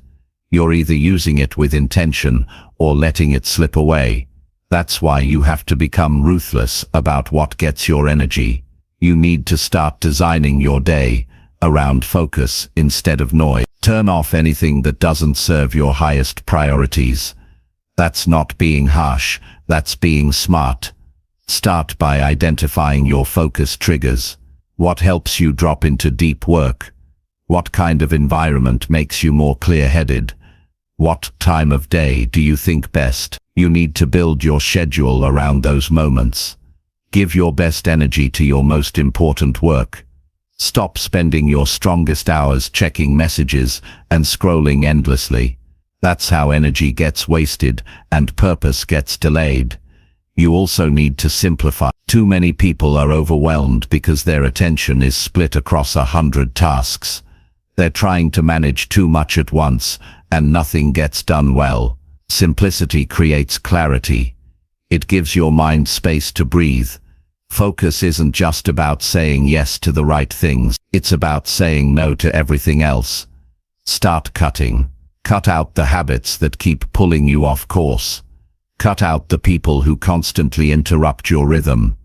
You're either using it with intention or letting it slip away. That's why you have to become ruthless about what gets your energy. You need to start designing your day around focus instead of noise. Turn off anything that doesn't serve your highest priorities. That's not being harsh, that's being smart. Start by identifying your focus triggers. What helps you drop into deep work? What kind of environment makes you more clear-headed? What time of day do you think best? You need to build your schedule around those moments. Give your best energy to your most important work. Stop spending your strongest hours checking messages and scrolling endlessly. That's how energy gets wasted and purpose gets delayed. You also need to simplify. Too many people are overwhelmed because their attention is split across 100 tasks. They're trying to manage too much at once, and nothing gets done well. Simplicity creates clarity. It gives your mind space to breathe. Focus isn't just about saying yes to the right things. It's about saying no to everything else. Start cutting. Cut out the habits that keep pulling you off course. Cut out the people who constantly interrupt your rhythm.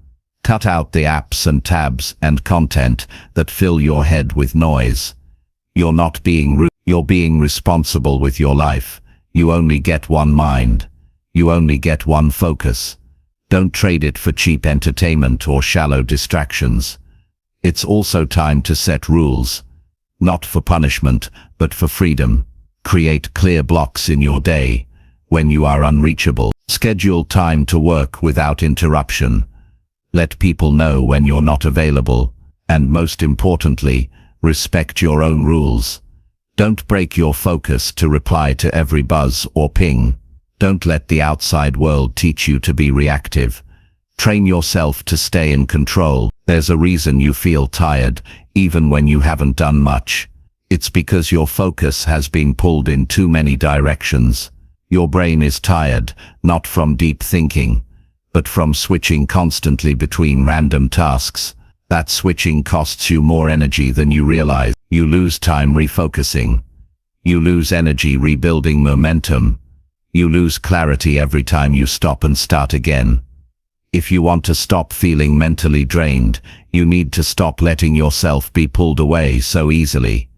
Cut out the apps and tabs and content that fill your head with noise. You're not being rude. You're being responsible with your life. You only get one mind. You only get one focus. Don't trade it for cheap entertainment or shallow distractions. It's also time to set rules. Not for punishment, but for freedom. Create clear blocks in your day. When you are unreachable, schedule time to work without interruption. Let people know when you're not available. And most importantly, respect your own rules. Don't break your focus to reply to every buzz or ping. Don't let the outside world teach you to be reactive. Train yourself to stay in control. There's a reason you feel tired, even when you haven't done much. It's because your focus has been pulled in too many directions. Your brain is tired, not from deep thinking, but from switching constantly between random tasks. That switching costs you more energy than you realize. You lose time refocusing. You lose energy rebuilding momentum. You lose clarity every time you stop and start again. If you want to stop feeling mentally drained, you need to stop letting yourself be pulled away so easily.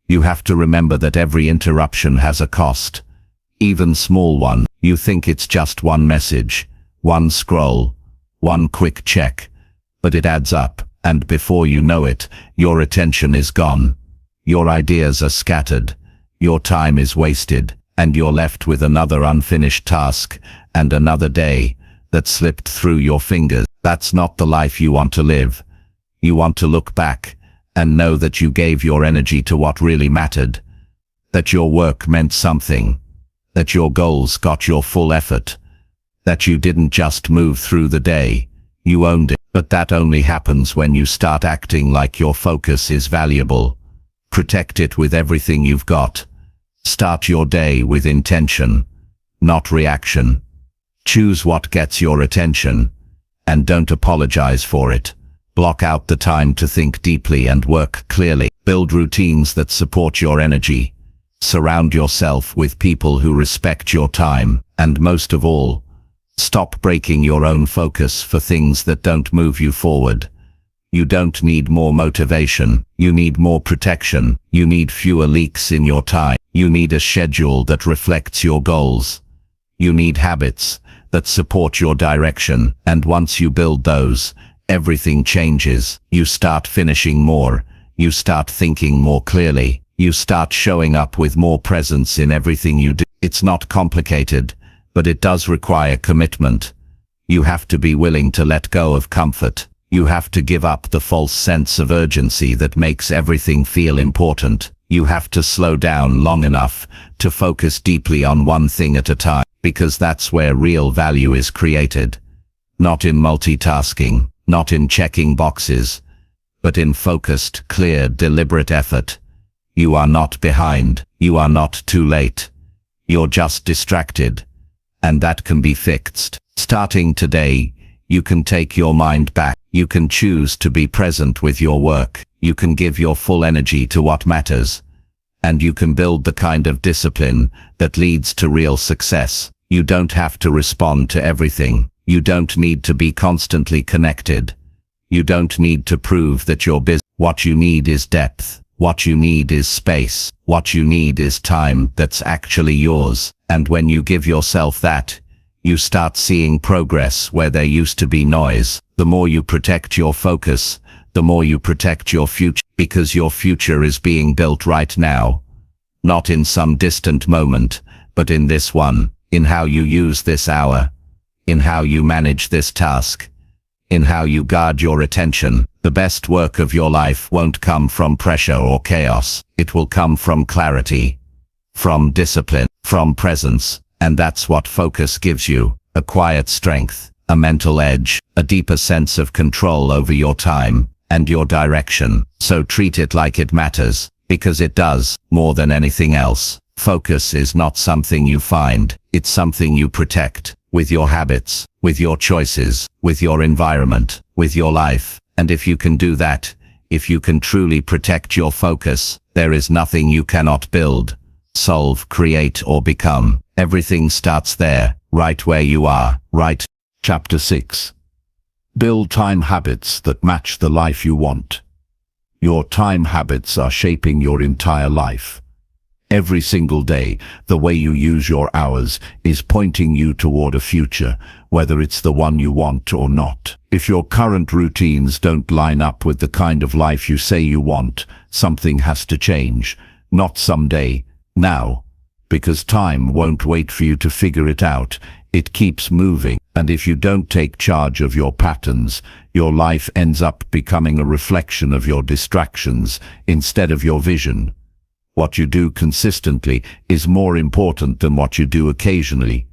You have to remember that every interruption has a cost. Even small one. You think it's just one message, one scroll, one quick check, but it adds up, and before you know it, your attention is gone. Your ideas are scattered, your time is wasted, and you're left with another unfinished task and another day that slipped through your fingers. That's not the life you want to live. You want to look back and know that you gave your energy to what really mattered, that your work meant something, that your goals got your full effort, that you didn't just move through the day, you owned it. But that only happens when you start acting like your focus is valuable. Protect it with everything you've got. Start your day with intention, not reaction. Choose what gets your attention, and don't apologize for it. Block out the time to think deeply and work clearly. Build routines that support your energy. Surround yourself with people who respect your time, and most of all, stop breaking your own focus for things that don't move you forward. You don't need more motivation, you need more protection. You need fewer leaks in your time. You need a schedule that reflects your goals. You need habits that support your direction, and once you build those, everything changes. You start finishing more, you start thinking more clearly, you start showing up with more presence in everything you do. It's not complicated, but it does require commitment. You have to be willing to let go of comfort. You have to give up the false sense of urgency that makes everything feel important. You have to slow down long enough to focus deeply on one thing at a time, because that's where real value is created. Not in multitasking, not in checking boxes, but in focused, clear, deliberate effort. You are not behind. You are not too late. You're just distracted. And that can be fixed. Starting today, you can take your mind back. You can choose to be present with your work. You can give your full energy to what matters. And you can build the kind of discipline that leads to real success. You don't have to respond to everything. You don't need to be constantly connected. You don't need to prove that you're busy. What you need is depth. What you need is space. What you need is time that's actually yours. And when you give yourself that, you start seeing progress where there used to be noise. The more you protect your focus, the more you protect your future, because your future is being built right now. Not in some distant moment, but in this one, in how you use this hour, in how you manage this task, in how you guard your attention. The best work of your life won't come from pressure or chaos. It will come from clarity, from discipline, from presence. And that's what focus gives you: a quiet strength, a mental edge, a deeper sense of control over your time and your direction. So treat it like it matters, because it does, more than anything else. Focus is not something you find, it's something you protect, with your habits, with your choices, with your environment, with your life. And if you can do that, if you can truly protect your focus, there is nothing you cannot build, solve, create, or become. Everything starts there, right where you are, right. Chapter 6. Build time habits that match the life you want. Your time habits are shaping your entire life. Every single day, the way you use your hours is pointing you toward a future, whether it's the one you want or not. If your current routines don't line up with the kind of life you say you want, something has to change. Not someday, now. Because time won't wait for you to figure it out. It keeps moving. And if you don't take charge of your patterns, your life ends up becoming a reflection of your distractions instead of your vision. What you do consistently is more important than what you do occasionally.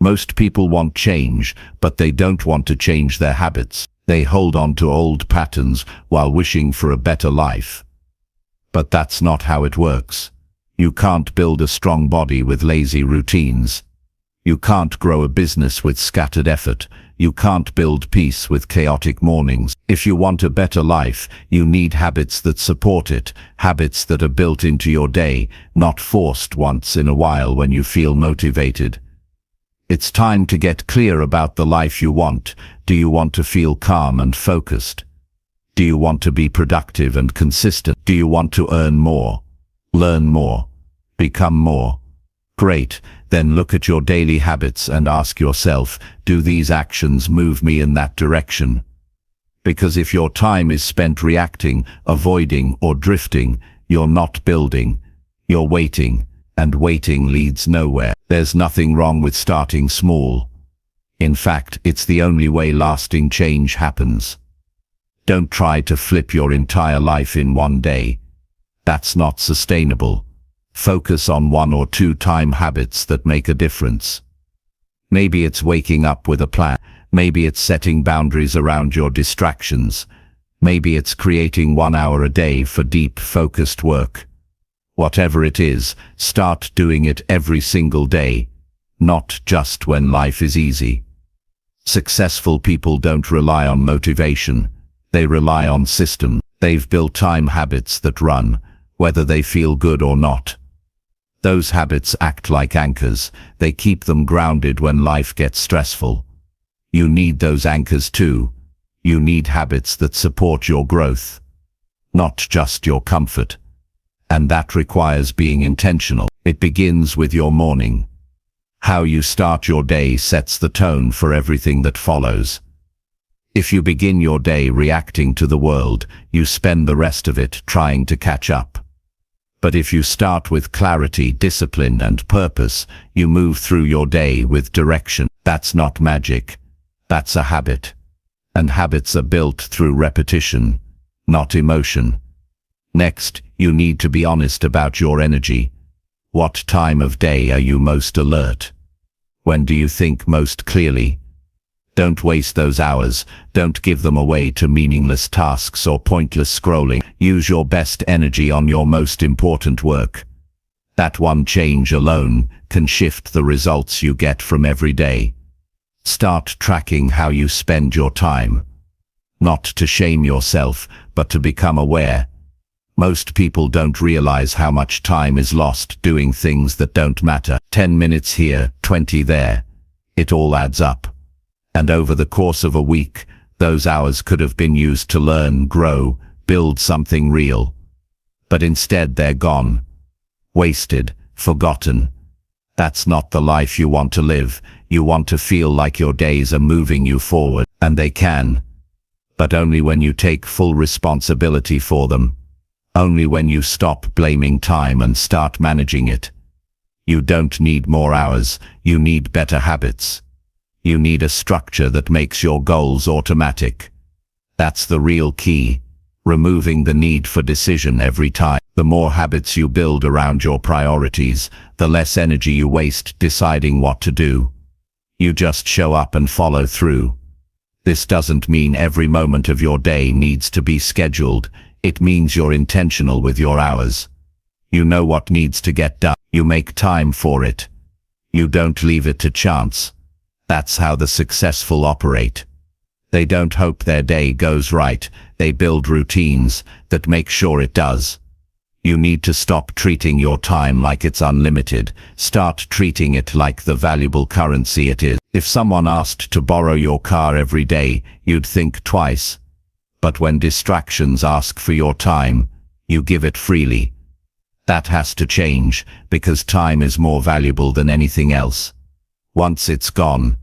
Most people want change, but they don't want to change their habits. They hold on to old patterns while wishing for a better life. But that's not how it works. You can't build a strong body with lazy routines. You can't grow a business with scattered effort. You can't build peace with chaotic mornings. If you want a better life, you need habits that support it, habits that are built into your day, not forced once in a while when you feel motivated. It's time to get clear about the life you want. Do you want to feel calm and focused? Do you want to be productive and consistent? Do you want to earn more, learn more, become more? Great. Then look at your daily habits and ask yourself, do these actions move me in that direction? Because if your time is spent reacting, avoiding, or drifting, you're not building. You're waiting, and waiting leads nowhere. There's nothing wrong with starting small. In fact, it's the only way lasting change happens. Don't try to flip your entire life in one day. That's not sustainable. Focus on 1 or 2 time habits that make a difference. Maybe it's waking up with a plan. Maybe it's setting boundaries around your distractions. Maybe it's creating 1 hour a day for deep, focused work. Whatever it is, start doing it every single day, not just when life is easy. Successful people don't rely on motivation. They rely on systems. They've built time habits that run, whether they feel good or not. Those habits act like anchors. They keep them grounded when life gets stressful. You need those anchors too. You need habits that support your growth, not just your comfort. And that requires being intentional. It begins with your morning. How you start your day sets the tone for everything that follows. If you begin your day reacting to the world, you spend the rest of it trying to catch up. But if you start with clarity, discipline, and purpose, you move through your day with direction. That's not magic. That's a habit. And habits are built through repetition, not emotion. Next, you need to be honest about your energy. What time of day are you most alert? When do you think most clearly? Don't waste those hours. Don't give them away to meaningless tasks or pointless scrolling. Use your best energy on your most important work. That one change alone can shift the results you get from every day. Start tracking how you spend your time. Not to shame yourself, but to become aware. Most people don't realize how much time is lost doing things that don't matter. 10 minutes here, 20 there. It all adds up. And over the course of a week, those hours could have been used to learn, grow, build something real. But instead they're gone. Wasted, forgotten. That's not the life you want to live. You want to feel like your days are moving you forward, and they can. But only when you take full responsibility for them. Only when you stop blaming time and start managing it. You don't need more hours, you need better habits. You need a structure that makes your goals automatic. That's the real key, removing the need for decision every time. The more habits you build around your priorities, the less energy you waste deciding what to do. You just show up and follow through. This doesn't mean every moment of your day needs to be scheduled. It means you're intentional with your hours. You know what needs to get done. You make time for it. You don't leave it to chance. That's how the successful operate. They don't hope their day goes right. They build routines that make sure it does. You need to stop treating your time like it's unlimited. Start treating it like the valuable currency it is. If someone asked to borrow your car every day, you'd think twice. But when distractions ask for your time, you give it freely. That has to change, because time is more valuable than anything else. Once it's gone,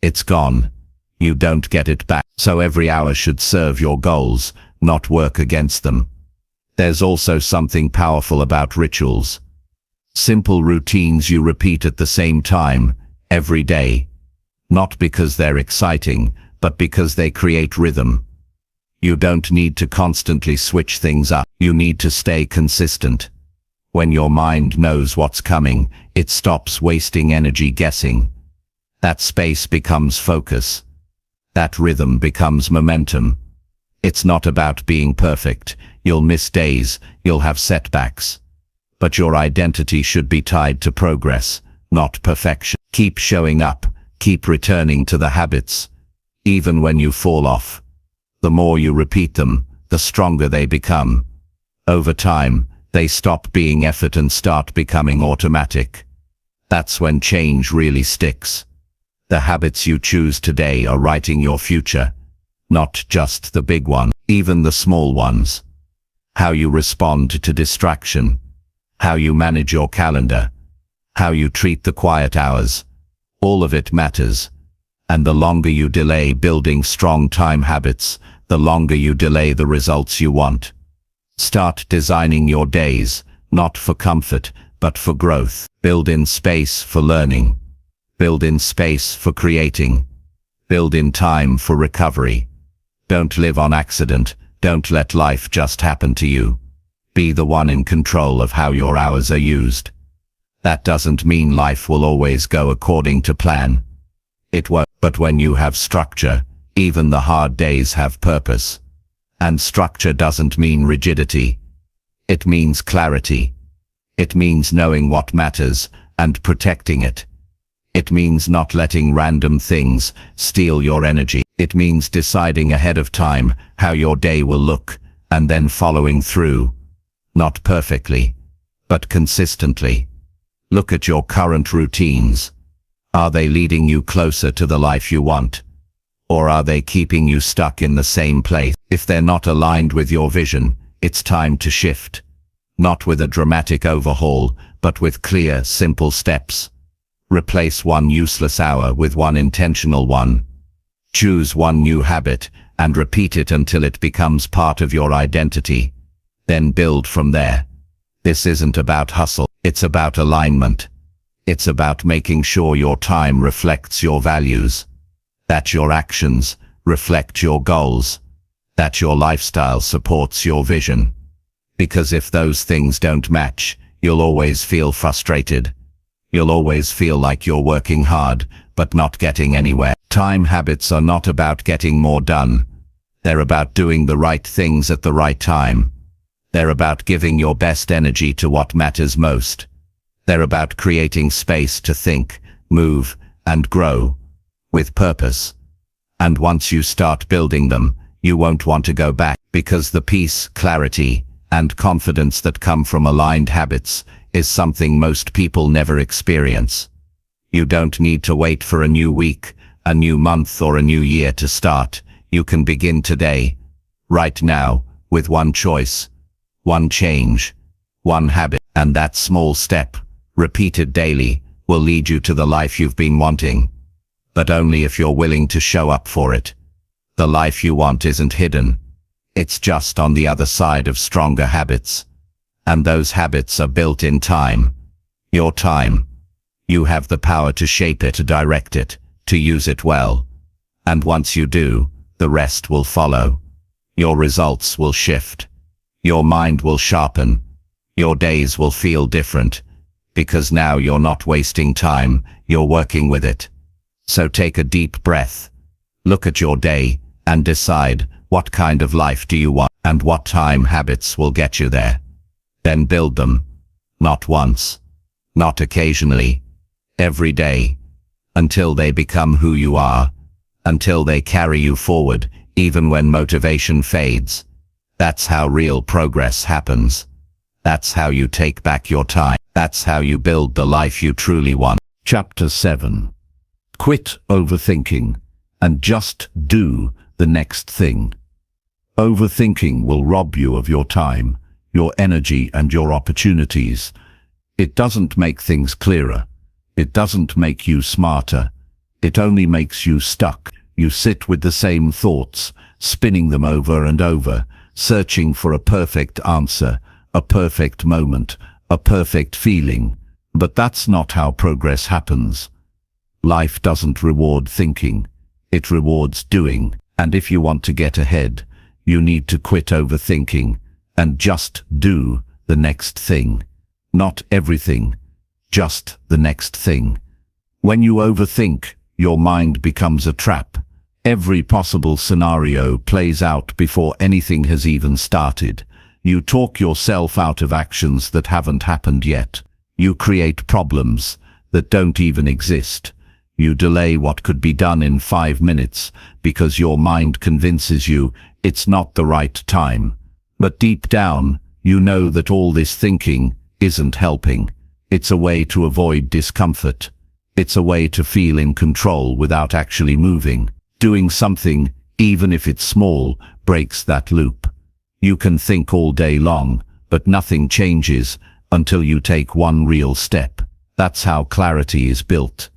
it's gone. You don't get it back. So every hour should serve your goals, not work against them. There's also something powerful about rituals. Simple routines you repeat at the same time, every day. Not because they're exciting, but because they create rhythm. You don't need to constantly switch things up. You need to stay consistent. When your mind knows what's coming, it stops wasting energy guessing. That space becomes focus. That rhythm becomes momentum. It's not about being perfect. You'll miss days, you'll have setbacks. But your identity should be tied to progress, not perfection. Keep showing up, keep returning to the habits, even when you fall off. The more you repeat them, the stronger they become. Over time, they stop being effort and start becoming automatic. That's when change really sticks. The habits you choose today are writing your future, not just the big one, even the small ones. How you respond to distraction, how you manage your calendar, how you treat the quiet hours, all of it matters. And the longer you delay building strong time habits, the longer you delay the results you want. Start designing your days, not for comfort, but for growth. Build in space for learning. Build in space for creating. Build in time for recovery. Don't live on accident. Don't let life just happen to you. Be the one in control of how your hours are used. That doesn't mean life will always go according to plan. It won't. But when you have structure, even the hard days have purpose. And structure doesn't mean rigidity. It means clarity. It means knowing what matters and protecting it. It means not letting random things steal your energy. It means deciding ahead of time how your day will look and then following through. Not perfectly, but consistently. Look at your current routines. Are they leading you closer to the life you want? Or are they keeping you stuck in the same place? If they're not aligned with your vision, it's time to shift. Not with a dramatic overhaul, but with clear, simple steps. Replace one useless hour with one intentional one. Choose one new habit and repeat it until it becomes part of your identity. Then build from there. This isn't about hustle, it's about alignment. It's about making sure your time reflects your values, that your actions reflect your goals, that your lifestyle supports your vision. Because if those things don't match, you'll always feel frustrated. You'll always feel like you're working hard, but not getting anywhere. Time habits are not about getting more done. They're about doing the right things at the right time. They're about giving your best energy to what matters most. They're about creating space to think, move, and grow, with purpose. And once you start building them, you won't want to go back, because the peace, clarity, and confidence that come from aligned habits is something most people never experience. You don't need to wait for a new week, a new month, or a new year to start. You can begin today, right now, with one choice, one change, one habit. And that small step, repeated daily, will lead you to the life you've been wanting. But only if you're willing to show up for it. The life you want isn't hidden. It's just on the other side of stronger habits. And those habits are built in time. Your time. You have the power to shape it, to direct it, to use it well. And once you do, the rest will follow. Your results will shift. Your mind will sharpen. Your days will feel different. Because now you're not wasting time, you're working with it. So take a deep breath. Look at your day and decide, what kind of life do you want and what time habits will get you there. Then build them. Not once. Not occasionally. Every day. Until they become who you are. Until they carry you forward, even when motivation fades. That's how real progress happens. That's how you take back your time. That's how you build the life you truly want. Chapter 7. Quit overthinking and just do the next thing. Overthinking will rob you of your time, your energy, and your opportunities. It doesn't make things clearer. It doesn't make you smarter. It only makes you stuck. You sit with the same thoughts, spinning them over and over, searching for a perfect answer, a perfect moment, a perfect feeling. But that's not how progress happens. Life doesn't reward thinking. It rewards doing. And if you want to get ahead, you need to quit overthinking and just do the next thing. Not everything, just the next thing. When you overthink, your mind becomes a trap. Every possible scenario plays out before anything has even started. You talk yourself out of actions that haven't happened yet. You create problems that don't even exist. You delay what could be done in 5 minutes because your mind convinces you it's not the right time. But deep down, you know that all this thinking isn't helping. It's a way to avoid discomfort. It's a way to feel in control without actually moving. Doing something, even if it's small, breaks that loop. You can think all day long, but nothing changes until you take one real step. That's how clarity is built.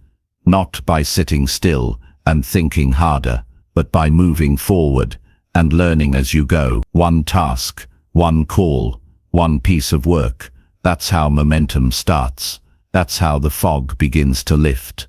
Not by sitting still and thinking harder, but by moving forward and learning as you go. One task, one call, one piece of work. That's how momentum starts. That's how the fog begins to lift.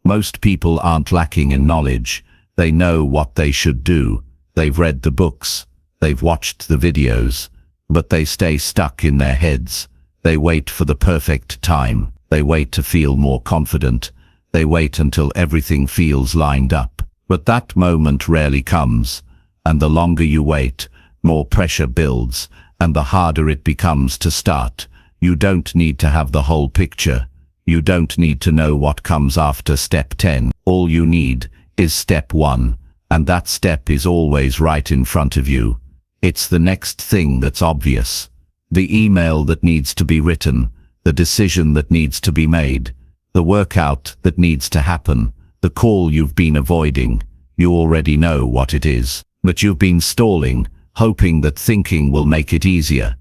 Most people aren't lacking in knowledge. They know what they should do. They've read the books. They've watched the videos. But they stay stuck in their heads. They wait for the perfect time. They wait to feel more confident. They wait until everything feels lined up. But that moment rarely comes. And the longer you wait, more pressure builds, and the harder it becomes to start. You don't need to have the whole picture. You don't need to know what comes after step 10. All you need is step 1, and that step is always right in front of you. It's the next thing that's obvious. The email that needs to be written, the decision that needs to be made, the workout that needs to happen, the call you've been avoiding. You already know what it is, but you've been stalling, hoping that thinking will make it easier.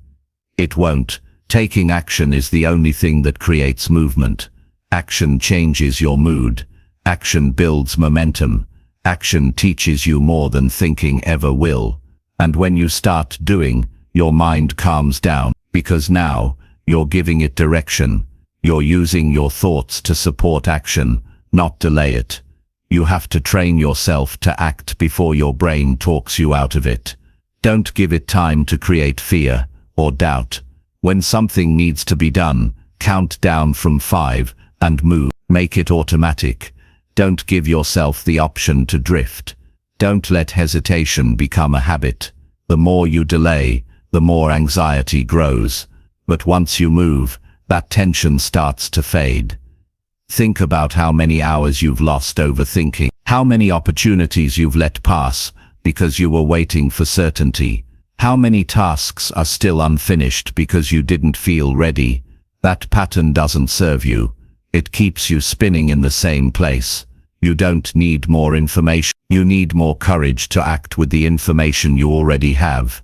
It won't. Taking action is the only thing that creates movement. Action changes your mood. Action builds momentum. Action teaches you more than thinking ever will. And when you start doing, your mind calms down, because now you're giving it direction. You're using your thoughts to support action, not delay it. You have to train yourself to act before your brain talks you out of it. Don't give it time to create fear or doubt. When something needs to be done, count down from 5 and move. Make it automatic. Don't give yourself the option to drift. Don't let hesitation become a habit. The more you delay, the more anxiety grows. But once you move, that tension starts to fade. Think about how many hours you've lost overthinking, how many opportunities you've let pass because you were waiting for certainty. How many tasks are still unfinished because you didn't feel ready? That pattern doesn't serve you. It keeps you spinning in the same place. You don't need more information. You need more courage to act with the information you already have.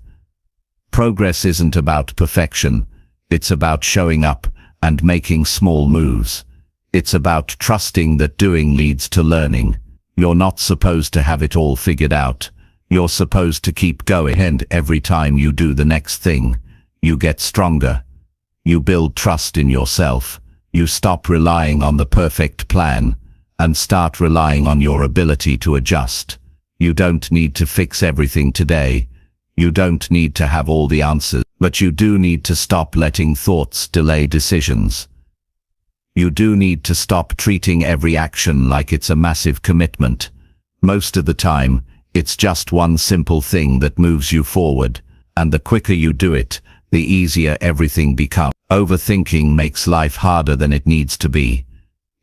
Progress isn't about perfection. It's about showing up and making small moves. It's about trusting that doing leads to learning. You're not supposed to have it all figured out. You're supposed to keep going, and every time you do the next thing, you get stronger. You build trust in yourself. You stop relying on the perfect plan and start relying on your ability to adjust. You don't need to fix everything today. You don't need to have all the answers, but you do need to stop letting thoughts delay decisions. You do need to stop treating every action like it's a massive commitment. Most of the time, it's just one simple thing that moves you forward, and the quicker you do it, the easier everything becomes. Overthinking makes life harder than it needs to be.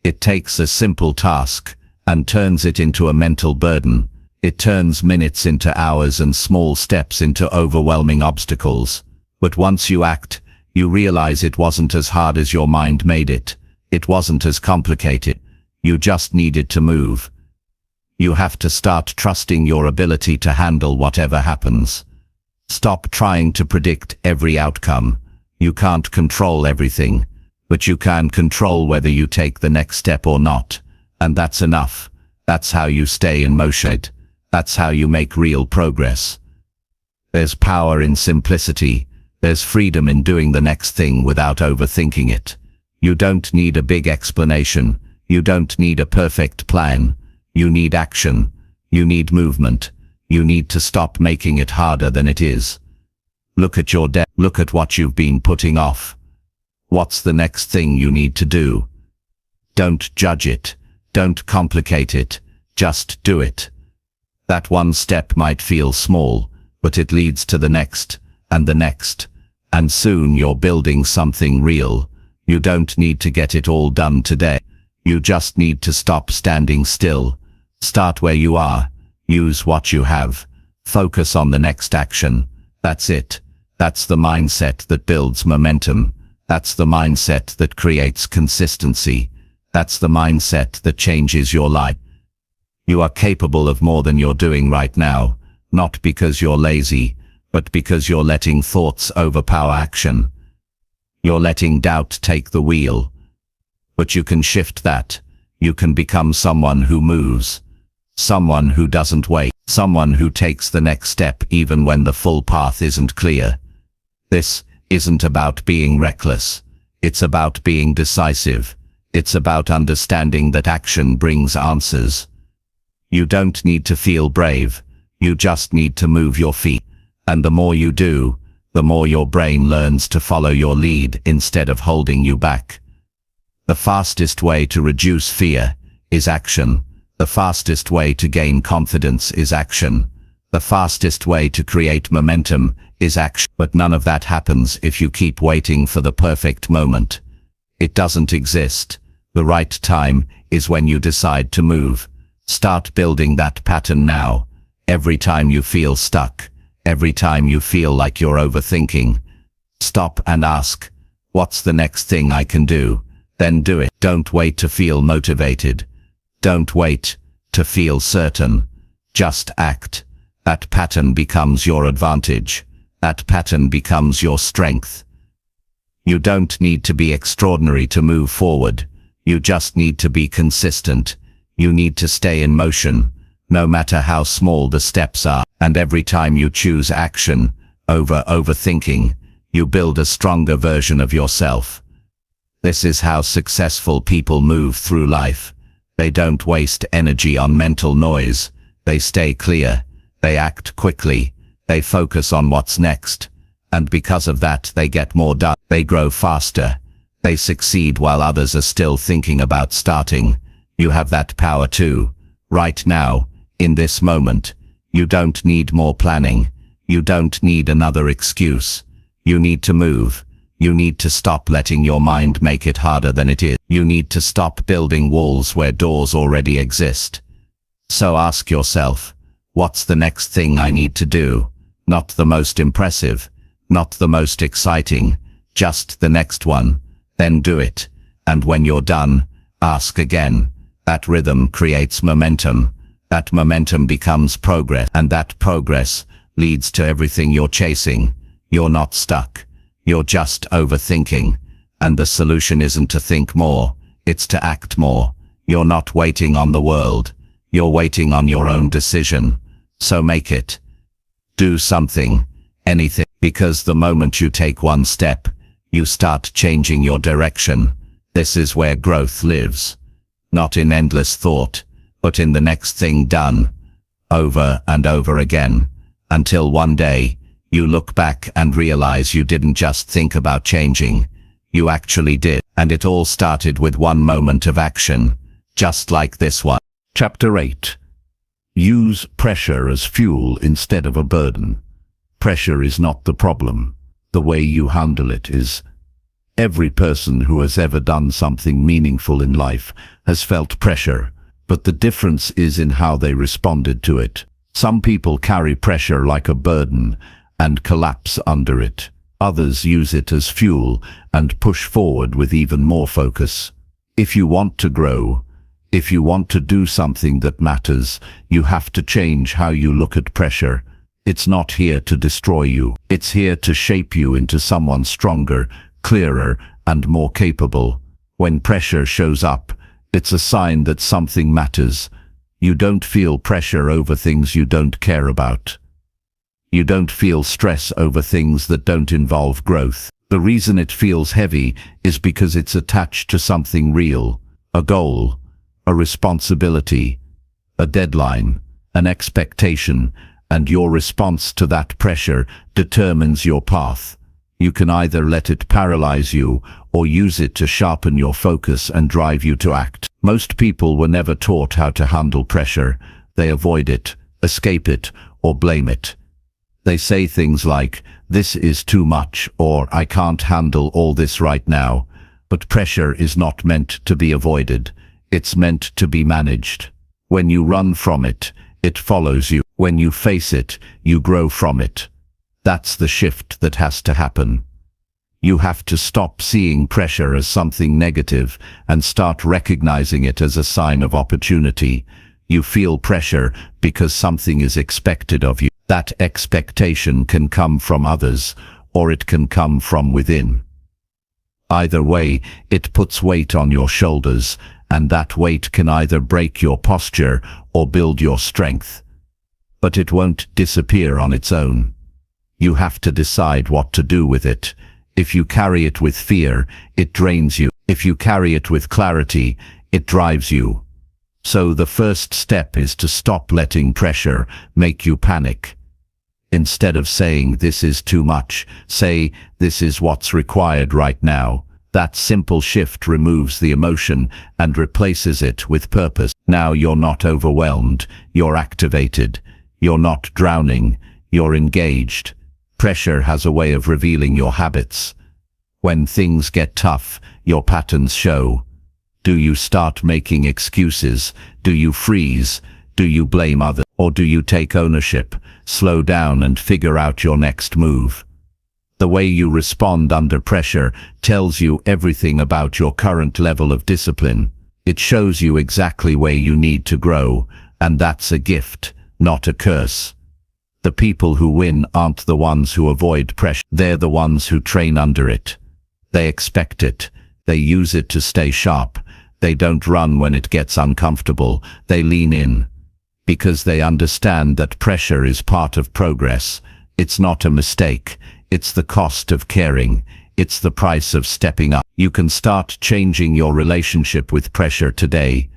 It takes a simple task and turns it into a mental burden. It turns minutes into hours and small steps into overwhelming obstacles. But once you act, you realize it wasn't as hard as your mind made it. It wasn't as complicated. You just needed to move. You have to start trusting your ability to handle whatever happens. Stop trying to predict every outcome. You can't control everything, but you can control whether you take the next step or not. And that's enough. That's how you stay in motion. That's how you make real progress. There's power in simplicity. There's freedom in doing the next thing without overthinking it. You don't need a big explanation. You don't need a perfect plan. You need action. You need movement. You need to stop making it harder than it is. Look at your day. Look at what you've been putting off. What's the next thing you need to do? Don't judge it. Don't complicate it, just do it. That one step might feel small, but it leads to the next, and soon you're building something real. You don't need to get it all done today. You just need to stop standing still. Start where you are. Use what you have. Focus on the next action. That's it. That's the mindset that builds momentum. That's the mindset that creates consistency. That's the mindset that changes your life. You are capable of more than you're doing right now, not because you're lazy, but because you're letting thoughts overpower action. You're letting doubt take the wheel. But you can shift that. You can become someone who moves. Someone who doesn't wait. Someone who takes the next step even when the full path isn't clear. This isn't about being reckless. It's about being decisive. It's about understanding that action brings answers. You don't need to feel brave. You just need to move your feet. And the more you do, the more your brain learns to follow your lead instead of holding you back. The fastest way to reduce fear is action. The fastest way to gain confidence is action. The fastest way to create momentum is action. But none of that happens if you keep waiting for the perfect moment. It doesn't exist. The right time is when you decide to move. Start building that pattern now. Every time you feel stuck, every time you feel like you're overthinking, stop and ask, what's the next thing I can do? Then do it. Don't wait to feel motivated. Don't wait to feel certain. Just act. That pattern becomes your advantage. That pattern becomes your strength. You don't need to be extraordinary to move forward. You just need to be consistent. You need to stay in motion, no matter how small the steps are. And every time you choose action over overthinking, you build a stronger version of yourself. This is how successful people move through life. They don't waste energy on mental noise. They stay clear. They act quickly. They focus on what's next. And because of that, they get more done. They grow faster. They succeed while others are still thinking about starting. You have that power too. Right now, in this moment, you don't need more planning. You don't need another excuse. You need to move. You need to stop letting your mind make it harder than it is. You need to stop building walls where doors already exist. So ask yourself, what's the next thing I need to do? Not the most impressive, not the most exciting, just the next one. Then do it. And when you're done, ask again. That rhythm creates momentum. That momentum becomes progress. And that progress leads to everything you're chasing. You're not stuck. You're just overthinking. And the solution isn't to think more. It's to act more. You're not waiting on the world. You're waiting on your own decision. So make it. Do something. Anything. Because the moment you take one step, you start changing your direction. This is where growth lives. Not in endless thought, but in the next thing done, over and over again, until one day, you look back and realize you didn't just think about changing, you actually did. And it all started with one moment of action, just like this one. Chapter 8. Use pressure as fuel instead of a burden. Pressure is not the problem. The way you handle it is. Every person who has ever done something meaningful in life has felt pressure, but the difference is in how they responded to it. Some people carry pressure like a burden and collapse under it. Others use it as fuel and push forward with even more focus. If you want to grow, if you want to do something that matters, you have to change how you look at pressure. It's not here to destroy you. It's here to shape you into someone stronger, clearer, and more capable. When pressure shows up, it's a sign that something matters. You don't feel pressure over things you don't care about. You don't feel stress over things that don't involve growth. The reason it feels heavy is because it's attached to something real, a goal, a responsibility, a deadline, an expectation, and your response to that pressure determines your path. You can either let it paralyze you or use it to sharpen your focus and drive you to act. Most people were never taught how to handle pressure. They avoid it, escape it, or blame it. They say things like, "This is too much," or "I can't handle all this right now." But pressure is not meant to be avoided. It's meant to be managed. When you run from it, it follows you. When you face it, you grow from it. That's the shift that has to happen. You have to stop seeing pressure as something negative and start recognizing it as a sign of opportunity. You feel pressure because something is expected of you. That expectation can come from others, or it can come from within. Either way, it puts weight on your shoulders, and that weight can either break your posture or build your strength. But it won't disappear on its own. You have to decide what to do with it. If you carry it with fear, it drains you. If you carry it with clarity, it drives you. So the first step is to stop letting pressure make you panic. Instead of saying, "This is too much," say, "This is what's required right now." That simple shift removes the emotion and replaces it with purpose. Now you're not overwhelmed, you're activated. You're not drowning, you're engaged. Pressure has a way of revealing your habits. When things get tough, your patterns show. Do you start making excuses? Do you freeze? Do you blame others? Or do you take ownership, slow down and figure out your next move? The way you respond under pressure tells you everything about your current level of discipline. It shows you exactly where you need to grow, and that's a gift, not a curse. The people who win aren't the ones who avoid pressure. They're the ones who train under it. They expect it. They use it to stay sharp. They don't run when it gets uncomfortable. They lean in. Because they understand that pressure is part of progress. It's not a mistake. It's the cost of caring. It's the price of stepping up. You can start changing your relationship with pressure today.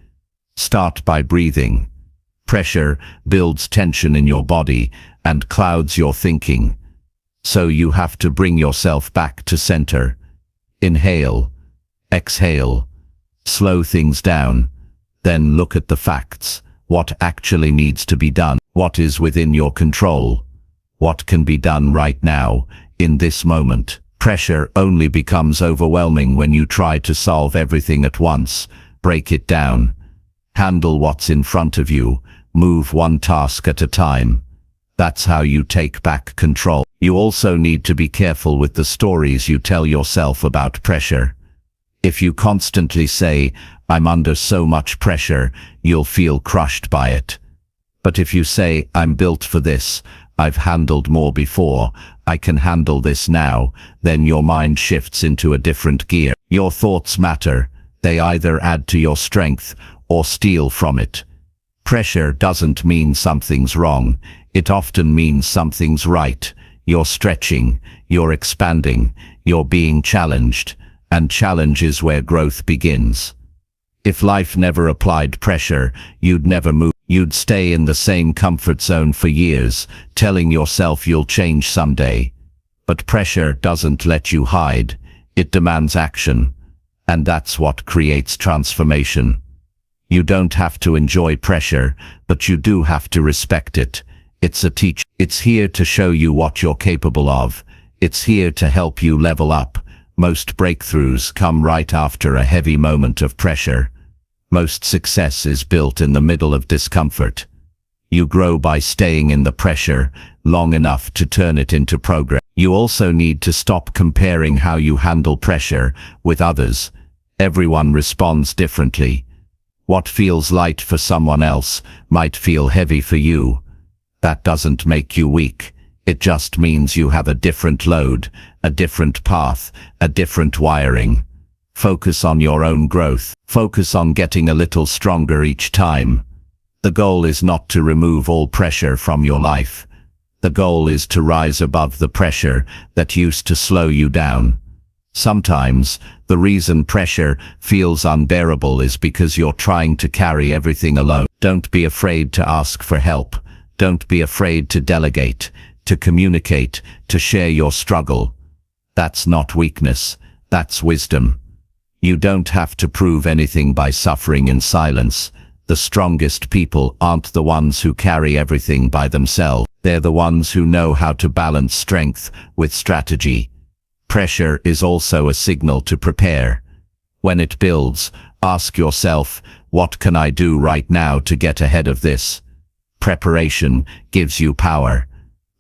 Start by breathing. Pressure builds tension in your body and clouds your thinking. So you have to bring yourself back to center. Inhale. Exhale. Slow things down. Then look at the facts. What actually needs to be done? What is within your control? What can be done right now, in this moment? Pressure only becomes overwhelming when you try to solve everything at once. Break it down. Handle what's in front of you. Move one task at a time. That's how you take back control. You also need to be careful with the stories you tell yourself about pressure. If you constantly say, "I'm under so much pressure," you'll feel crushed by it. But if you say, "I'm built for this, I've handled more before, I can handle this now," then your mind shifts into a different gear. Your thoughts matter. They either add to your strength or steal from it. Pressure doesn't mean something's wrong. It often means something's right. You're stretching, you're expanding, you're being challenged, and challenge is where growth begins. If life never applied pressure, you'd never move. You'd stay in the same comfort zone for years, telling yourself you'll change someday. But pressure doesn't let you hide. It demands action. And that's what creates transformation. You don't have to enjoy pressure, but you do have to respect it. It's a teacher. It's here to show you what you're capable of. It's here to help you level up. Most breakthroughs come right after a heavy moment of pressure. Most success is built in the middle of discomfort. You grow by staying in the pressure long enough to turn it into progress. You also need to stop comparing how you handle pressure with others. Everyone responds differently. What feels light for someone else might feel heavy for you. That doesn't make you weak. It just means you have a different load, a different path, a different wiring. Focus on your own growth. Focus on getting a little stronger each time. The goal is not to remove all pressure from your life. The goal is to rise above the pressure that used to slow you down. Sometimes, the reason pressure feels unbearable is because you're trying to carry everything alone. Don't be afraid to ask for help. Don't be afraid to delegate, to communicate, to share your struggle. That's not weakness, that's wisdom. You don't have to prove anything by suffering in silence. The strongest people aren't the ones who carry everything by themselves. They're the ones who know how to balance strength with strategy. Pressure is also a signal to prepare. When it builds, ask yourself, what can I do right now to get ahead of this? Preparation gives you power.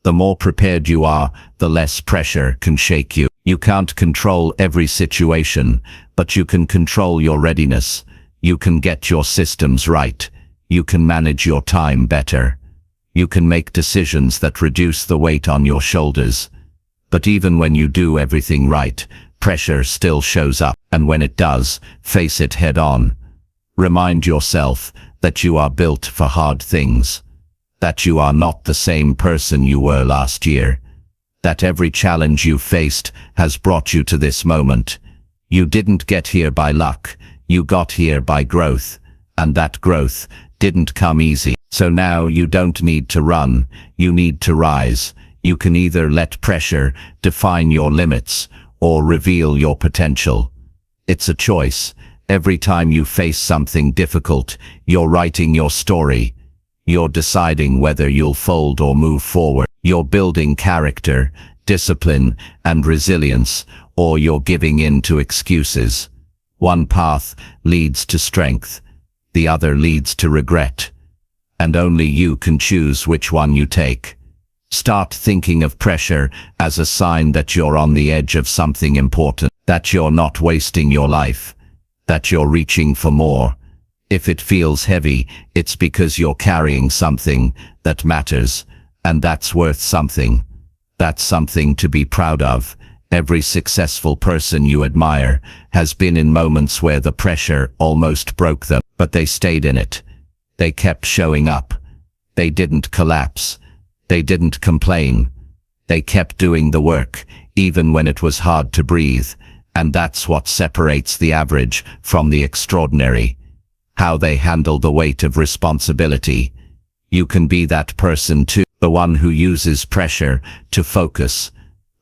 The more prepared you are, the less pressure can shake you. You can't control every situation, but you can control your readiness. You can get your systems right. You can manage your time better. You can make decisions that reduce the weight on your shoulders. But even when you do everything right, pressure still shows up, and when it does, face it head on. Remind yourself that you are built for hard things, that you are not the same person you were last year, that every challenge you faced has brought you to this moment. You didn't get here by luck, you got here by growth, and that growth didn't come easy. So now you don't need to run, you need to rise. You can either let pressure define your limits or reveal your potential. It's a choice. Every time you face something difficult, you're writing your story. You're deciding whether you'll fold or move forward. You're building character, discipline, and resilience, or you're giving in to excuses. One path leads to strength, the other leads to regret. And only you can choose which one you take. Start thinking of pressure as a sign that you're on the edge of something important, that you're not wasting your life, that you're reaching for more. If it feels heavy, it's because you're carrying something that matters, and that's worth something. That's something to be proud of. Every successful person you admire has been in moments where the pressure almost broke them, but they stayed in it. They kept showing up. They didn't collapse. They didn't complain. They kept doing the work, even when it was hard to breathe. And that's what separates the average from the extraordinary. How they handle the weight of responsibility. You can be that person too. The one who uses pressure to focus.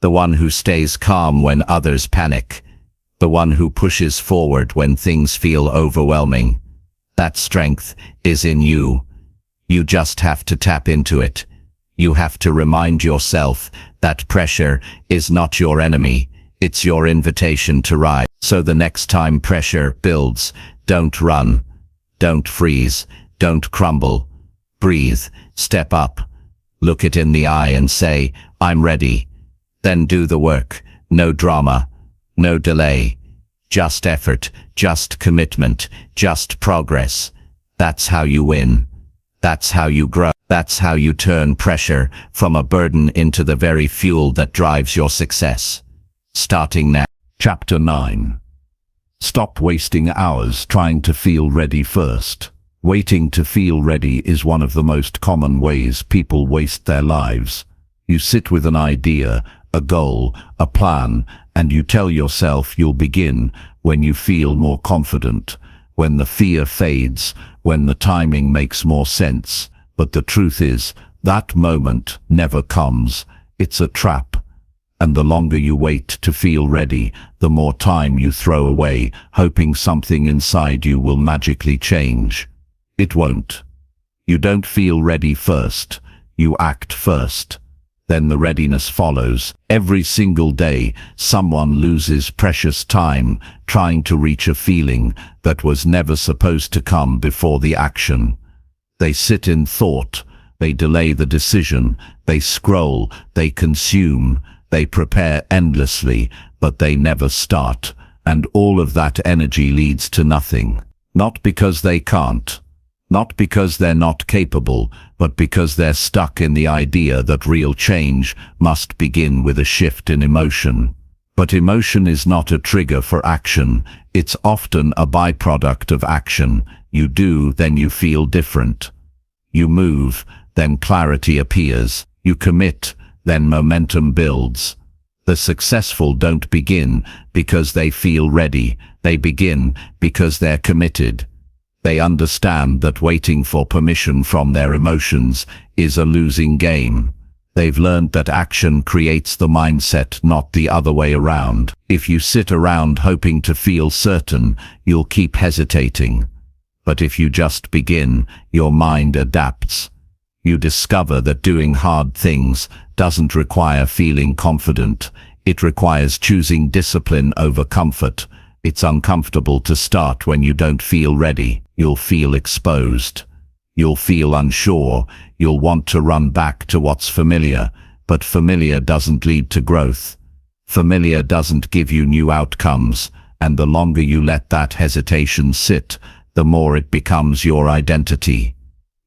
The one who stays calm when others panic. The one who pushes forward when things feel overwhelming. That strength is in you. You just have to tap into it. You have to remind yourself that pressure is not your enemy. It's your invitation to rise. So the next time pressure builds, don't run. Don't freeze. Don't crumble. Breathe. Step up. Look it in the eye and say, I'm ready. Then do the work. No drama. No delay. Just effort. Just commitment. Just progress. That's how you win. That's how you grow. That's how you turn pressure from a burden into the very fuel that drives your success. Starting now. Chapter 9. Stop wasting hours trying to feel ready first. Waiting to feel ready is one of the most common ways people waste their lives. You sit with an idea, a goal, a plan, and you tell yourself you'll begin when you feel more confident, when the fear fades, when the timing makes more sense. But the truth is, that moment never comes. It's a trap. And the longer you wait to feel ready, the more time you throw away, hoping something inside you will magically change. It won't. You don't feel ready first. You act first. Then the readiness follows. Every single day, someone loses precious time trying to reach a feeling that was never supposed to come before the action. They sit in thought, they delay the decision, they scroll, they consume, they prepare endlessly, but they never start, and all of that energy leads to nothing. Not because they can't, not because they're not capable, but because they're stuck in the idea that real change must begin with a shift in emotion. But emotion is not a trigger for action, it's often a byproduct of action. You do, then you feel different. You move, then clarity appears. You commit, then momentum builds. The successful don't begin because they feel ready. They begin because they're committed. They understand that waiting for permission from their emotions is a losing game. They've learned that action creates the mindset, not the other way around. If you sit around hoping to feel certain, you'll keep hesitating. But if you just begin, your mind adapts. You discover that doing hard things doesn't require feeling confident. It requires choosing discipline over comfort. It's uncomfortable to start when you don't feel ready. You'll feel exposed. You'll feel unsure. You'll want to run back to what's familiar, but familiar doesn't lead to growth. Familiar doesn't give you new outcomes, and the longer you let that hesitation sit, the more it becomes your identity.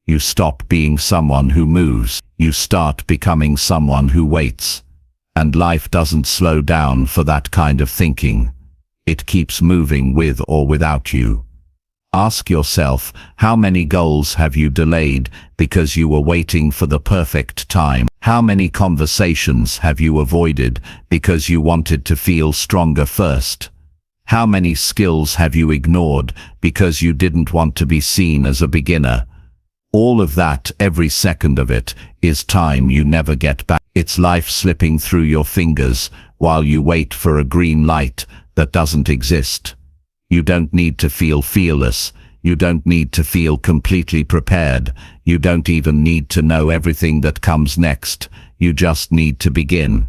You stop being someone who moves. You start becoming someone who waits. And life doesn't slow down for that kind of thinking. It keeps moving with or without you. Ask yourself, how many goals have you delayed because you were waiting for the perfect time? How many conversations have you avoided because you wanted to feel stronger first? How many skills have you ignored because you didn't want to be seen as a beginner? All of that, every second of it, is time you never get back. It's life slipping through your fingers while you wait for a green light that doesn't exist. You don't need to feel fearless. You don't need to feel completely prepared. You don't even need to know everything that comes next. You just need to begin.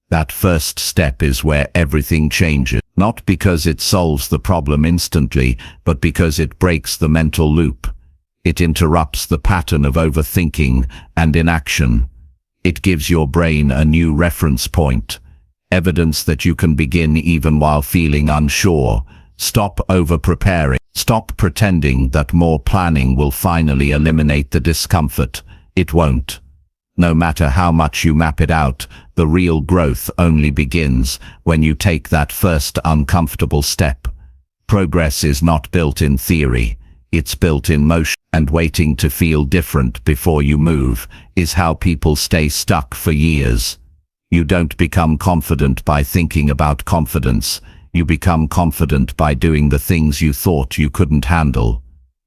That first step is where everything changes. Not because it solves the problem instantly, but because it breaks the mental loop. It interrupts the pattern of overthinking and inaction. It gives your brain a new reference point. Evidence that you can begin even while feeling unsure. Stop over-preparing. Stop pretending that more planning will finally eliminate the discomfort. It won't. No matter how much you map it out, the real growth only begins when you take that first uncomfortable step. Progress is not built in theory. It's built in motion, and waiting to feel different before you move is how people stay stuck for years. You don't become confident by thinking about confidence. You become confident by doing the things you thought you couldn't handle.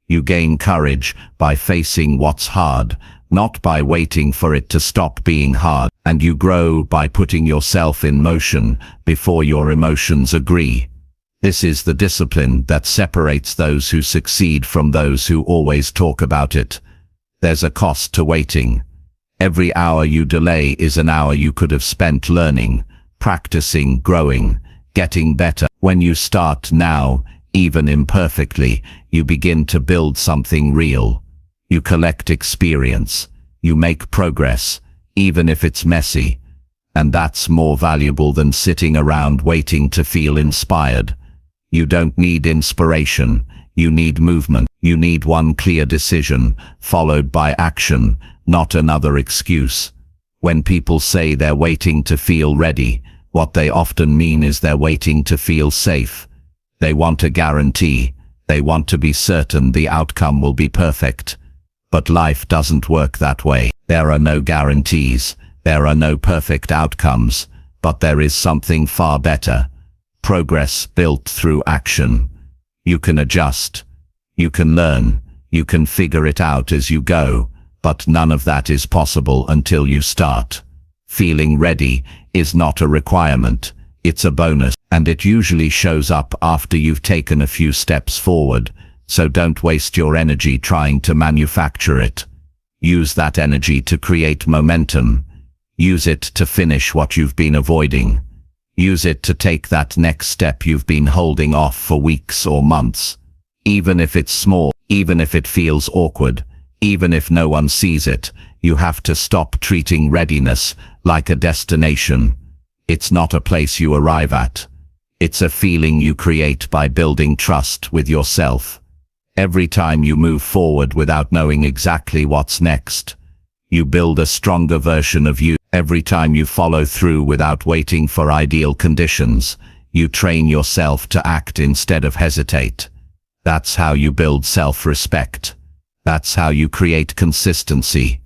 You gain courage by facing what's hard, not by waiting for it to stop being hard. And you grow by putting yourself in motion before your emotions agree. This is the discipline that separates those who succeed from those who always talk about it. There's a cost to waiting. Every hour you delay is an hour you could have spent learning, practicing, growing, getting better. When you start now, even imperfectly, you begin to build something real. You collect experience. You make progress, even if it's messy. And that's more valuable than sitting around waiting to feel inspired. You don't need inspiration. You need movement. You need one clear decision, followed by action, not another excuse. When people say they're waiting to feel ready, what they often mean is they're waiting to feel safe. They want a guarantee. They want to be certain the outcome will be perfect. But life doesn't work that way. There are no guarantees. There are no perfect outcomes. But there is something far better. Progress built through action. You can adjust. You can learn. You can figure it out as you go. But none of that is possible until you start. Feeling ready is not a requirement. It's a bonus. And it usually shows up after you've taken a few steps forward. So don't waste your energy trying to manufacture it. Use that energy to create momentum. Use it to finish what you've been avoiding. Use it to take that next step you've been holding off for weeks or months. Even if it's small, even if it feels awkward, even if no one sees it, you have to stop treating readiness like a destination. It's not a place you arrive at. It's a feeling you create by building trust with yourself. Every time you move forward without knowing exactly what's next, you build a stronger version of you. Every time you follow through without waiting for ideal conditions, you train yourself to act instead of hesitate. That's how you build self-respect. That's how you create consistency.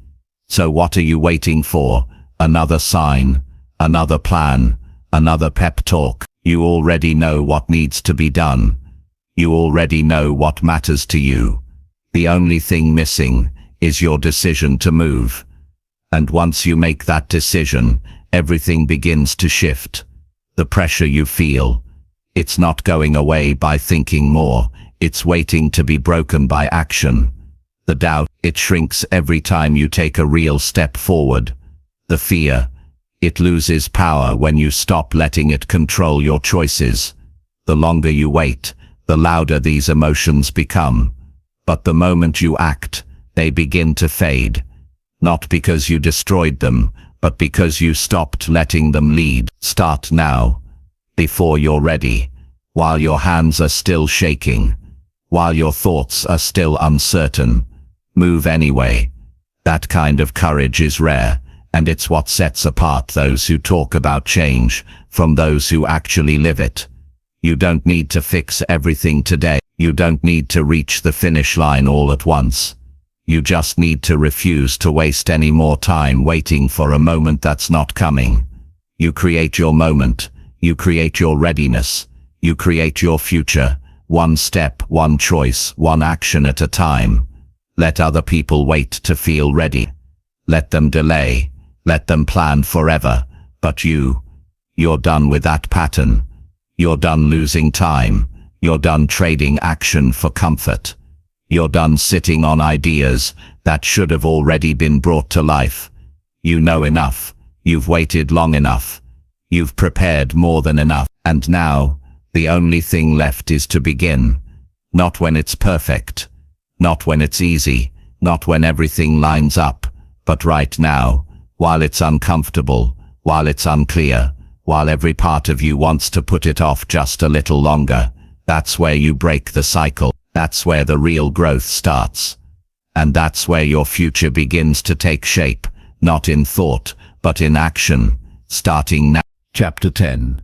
So what are you waiting for? Another sign, another plan, another pep talk? You already know what needs to be done. You already know what matters to you. The only thing missing is your decision to move. And once you make that decision, everything begins to shift. The pressure you feel, it's not going away by thinking more, it's waiting to be broken by action. The doubt, it shrinks every time you take a real step forward. The fear, it loses power when you stop letting it control your choices. The longer you wait, the louder these emotions become. But the moment you act, they begin to fade. Not because you destroyed them, but because you stopped letting them lead. Start now, before you're ready, while your hands are still shaking, while your thoughts are still uncertain. Move anyway. That kind of courage is rare, and it's what sets apart those who talk about change from those who actually live it. You don't need to fix everything today. You don't need to reach the finish line all at once. You just need to refuse to waste any more time waiting for a moment that's not coming. You create your moment. You create your readiness. You create your future. One step, one choice, one action at a time. Let other people wait to feel ready. Let them delay. Let them plan forever. But you're done with that pattern. You're done losing time. You're done trading action for comfort. You're done sitting on ideas that should have already been brought to life. You know enough. You've waited long enough. You've prepared more than enough. And now, the only thing left is to begin. Not when it's perfect. Not when it's easy. Not when everything lines up. But right now, while it's uncomfortable, while it's unclear, while every part of you wants to put it off just a little longer. That's where you break the cycle. That's where the real growth starts. And that's where your future begins to take shape, not in thought, but in action, starting now. Chapter 10.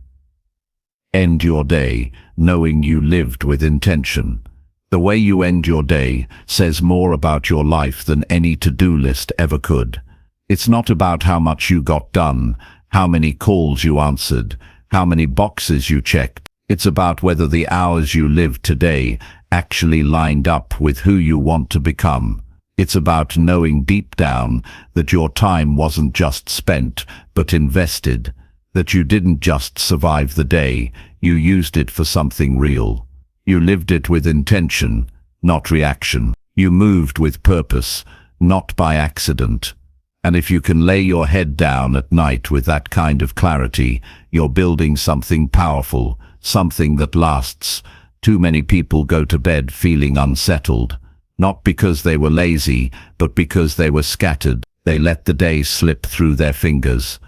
End your day knowing you lived with intention. The way you end your day says more about your life than any to-do list ever could. It's not about how much you got done, how many calls you answered, how many boxes you checked. It's about whether the hours you live today actually lined up with who you want to become. It's about knowing deep down that your time wasn't just spent, but invested. That you didn't just survive the day, you used it for something real. You lived it with intention, not reaction. You moved with purpose, not by accident. And if you can lay your head down at night with that kind of clarity, you're building something powerful, something that lasts. Too many people go to bed feeling unsettled, not because they were lazy, but because they were scattered. They let the day slip through their fingers.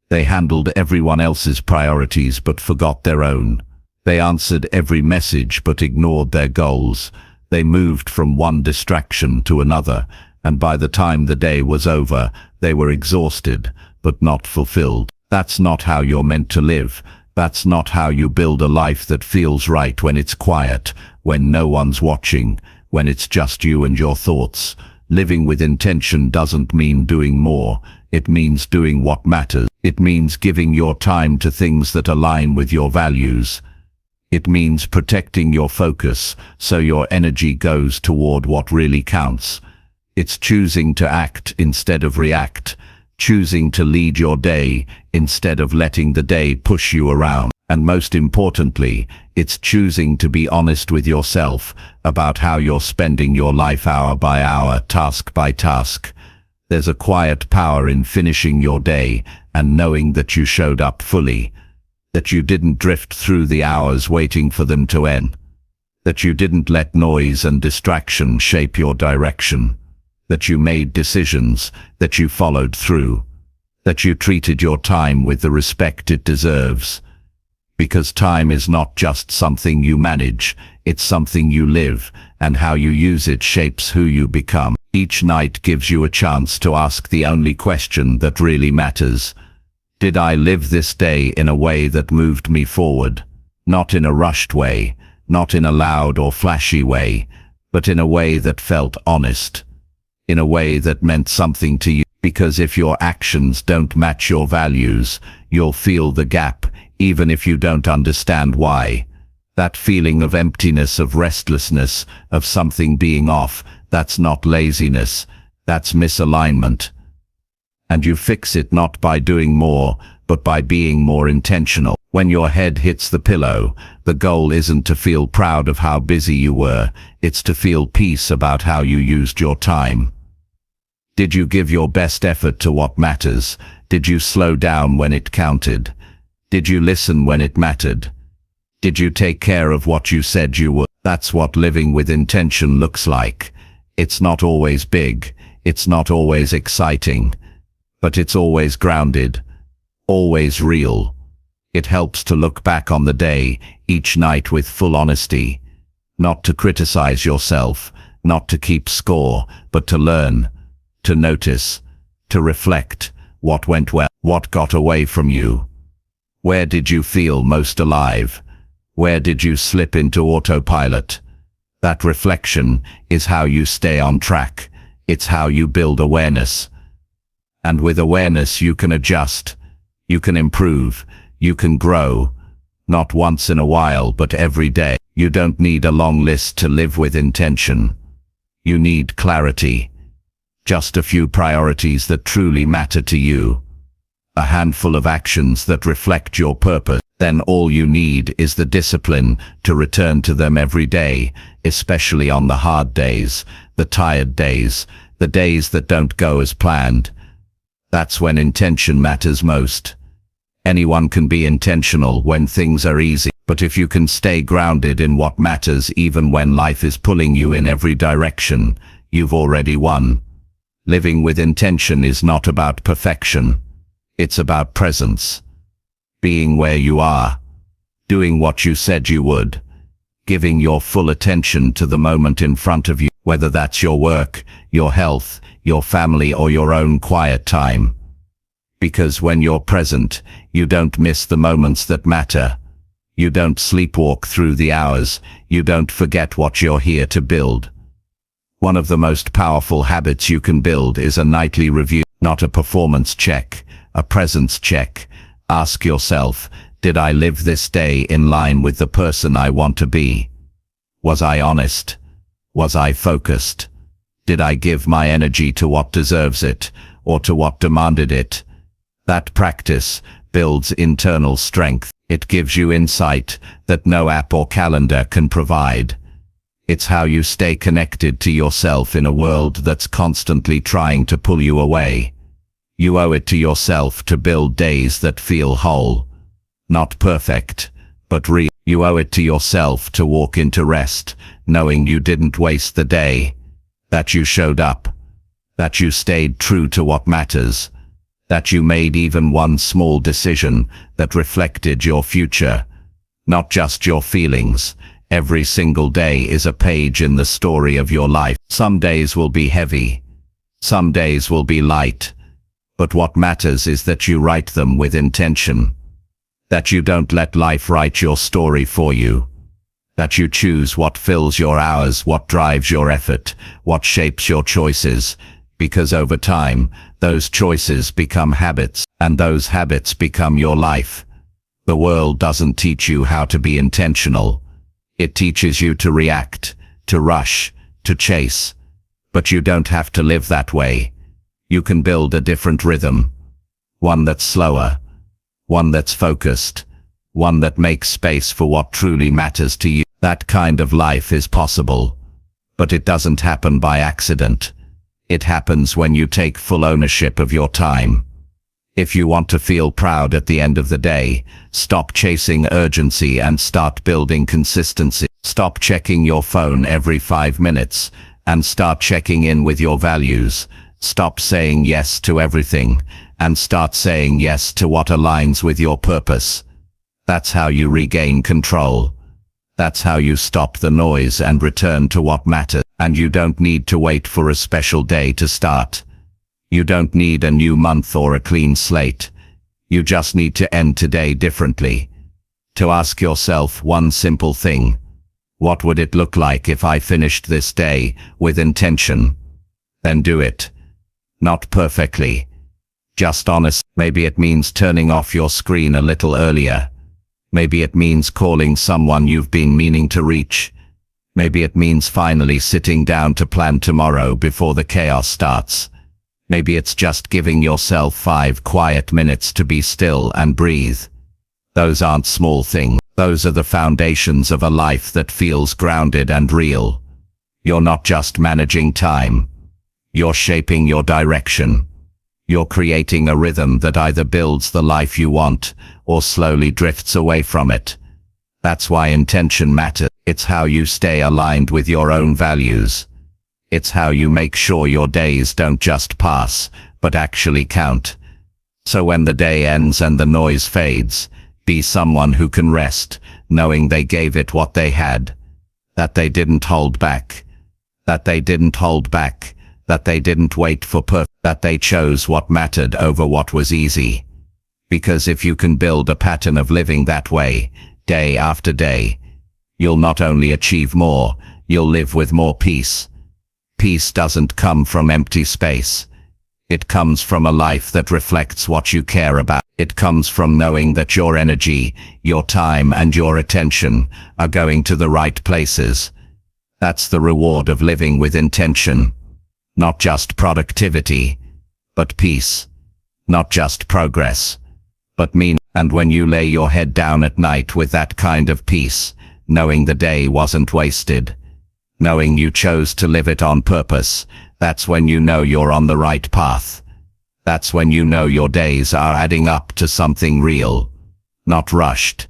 They handled everyone else's priorities but forgot their own. They answered every message but ignored their goals. They moved from one distraction to another, and by the time the day was over, they were exhausted, but not fulfilled. That's not how you're meant to live. That's not how you build a life that feels right when it's quiet, when no one's watching, when it's just you and your thoughts. Living with intention doesn't mean doing more. It means doing what matters. It means giving your time to things that align with your values. It means protecting your focus so your energy goes toward what really counts. It's choosing to act instead of react, choosing to lead your day instead of letting the day push you around. And most importantly, it's choosing to be honest with yourself about how you're spending your life hour by hour, task by task. There's a quiet power in finishing your day and knowing that you showed up fully, that you didn't drift through the hours waiting for them to end, that you didn't let noise and distraction shape your direction, that you made decisions, that you followed through, that you treated your time with the respect it deserves. Because time is not just something you manage, it's something you live, and how you use it shapes who you become. Each night gives you a chance to ask the only question that really matters. Did I live this day in a way that moved me forward? Not in a rushed way, not in a loud or flashy way, but in a way that felt honest, in a way that meant something to you. Because if your actions don't match your values, you'll feel the gap, even if you don't understand why. That feeling of emptiness, of restlessness, of something being off, that's not laziness, that's misalignment. And you fix it not by doing more, but by being more intentional. When your head hits the pillow, the goal isn't to feel proud of how busy you were, it's to feel peace about how you used your time. Did you give your best effort to what matters? Did you slow down when it counted? Did you listen when it mattered? Did you take care of what you said you would? That's what living with intention looks like. It's not always big, it's not always exciting, but it's always grounded, always real. It helps to look back on the day, each night with full honesty, not to criticize yourself, not to keep score, but to learn, to notice, to reflect what went well, what got away from you. Where did you feel most alive? Where did you slip into autopilot? That reflection is how you stay on track. It's how you build awareness. And with awareness you can adjust, you can improve, you can grow, not once in a while but every day. You don't need a long list to live with intention. You need clarity. Just a few priorities that truly matter to you. A handful of actions that reflect your purpose. Then all you need is the discipline to return to them every day, especially on the hard days, the tired days, the days that don't go as planned. That's when intention matters most. Anyone can be intentional when things are easy, but if you can stay grounded in what matters even when life is pulling you in every direction, you've already won. Living with intention is not about perfection. It's about presence. Being where you are, doing what you said you would, giving your full attention to the moment in front of you, whether that's your work, your health, your family, or your own quiet time. Because when you're present, you don't miss the moments that matter. You don't sleepwalk through the hours, you don't forget what you're here to build. One of the most powerful habits you can build is a nightly review, not a performance check, a presence check. Ask yourself, did I live this day in line with the person I want to be? Was I honest? Was I focused? Did I give my energy to what deserves it, or to what demanded it? That practice builds internal strength. It gives you insight that no app or calendar can provide. It's how you stay connected to yourself in a world that's constantly trying to pull you away. You owe it to yourself to build days that feel whole. Not perfect, but real. You owe it to yourself to walk into rest, knowing you didn't waste the day, that you showed up, that you stayed true to what matters, that you made even one small decision that reflected your future, not just your feelings. Every single day is a page in the story of your life. Some days will be heavy, some days will be light. But what matters is that you write them with intention. That you don't let life write your story for you. That you choose what fills your hours, what drives your effort, what shapes your choices. Because over time, those choices become habits, and those habits become your life. The world doesn't teach you how to be intentional. It teaches you to react, to rush, to chase. But you don't have to live that way. You can build a different rhythm, one that's slower, one that's focused, one that makes space for what truly matters to you. That kind of life is possible, but it doesn't happen by accident. It happens when you take full ownership of your time. If you want to feel proud at the end of the day, stop chasing urgency and start building consistency. Stop checking your phone every 5 minutes and start checking in with your values. Stop saying yes to everything, and start saying yes to what aligns with your purpose. That's how you regain control. That's how you stop the noise and return to what matters. And you don't need to wait for a special day to start. You don't need a new month or a clean slate. You just need to end today differently. To ask yourself one simple thing. What would it look like if I finished this day with intention? Then do it. Not perfectly, just honest. Maybe it means turning off your screen a little earlier. Maybe it means calling someone you've been meaning to reach. Maybe it means finally sitting down to plan tomorrow before the chaos starts. Maybe it's just giving yourself 5 quiet minutes to be still and breathe. Those aren't small things. Those are the foundations of a life that feels grounded and real. You're not just managing time. You're shaping your direction. You're creating a rhythm that either builds the life you want or slowly drifts away from it. That's why intention matters. It's how you stay aligned with your own values. It's how you make sure your days don't just pass, but actually count. So when the day ends and the noise fades, be someone who can rest, knowing they gave it what they had. That they didn't hold back. That they didn't hold back. That they didn't wait for that they chose what mattered over what was easy. Because if you can build a pattern of living that way, day after day, you'll not only achieve more, you'll live with more peace. Peace doesn't come from empty space. It comes from a life that reflects what you care about. It comes from knowing that your energy, your time, and your attention are going to the right places. That's the reward of living with intention. Not just productivity, but peace. Not just progress, but meaning. And when you lay your head down at night with that kind of peace, knowing the day wasn't wasted, knowing you chose to live it on purpose, that's when you know you're on the right path. That's when you know your days are adding up to something real. Not rushed,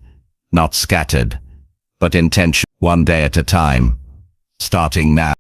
not scattered, but intention, one day at a time. Starting now.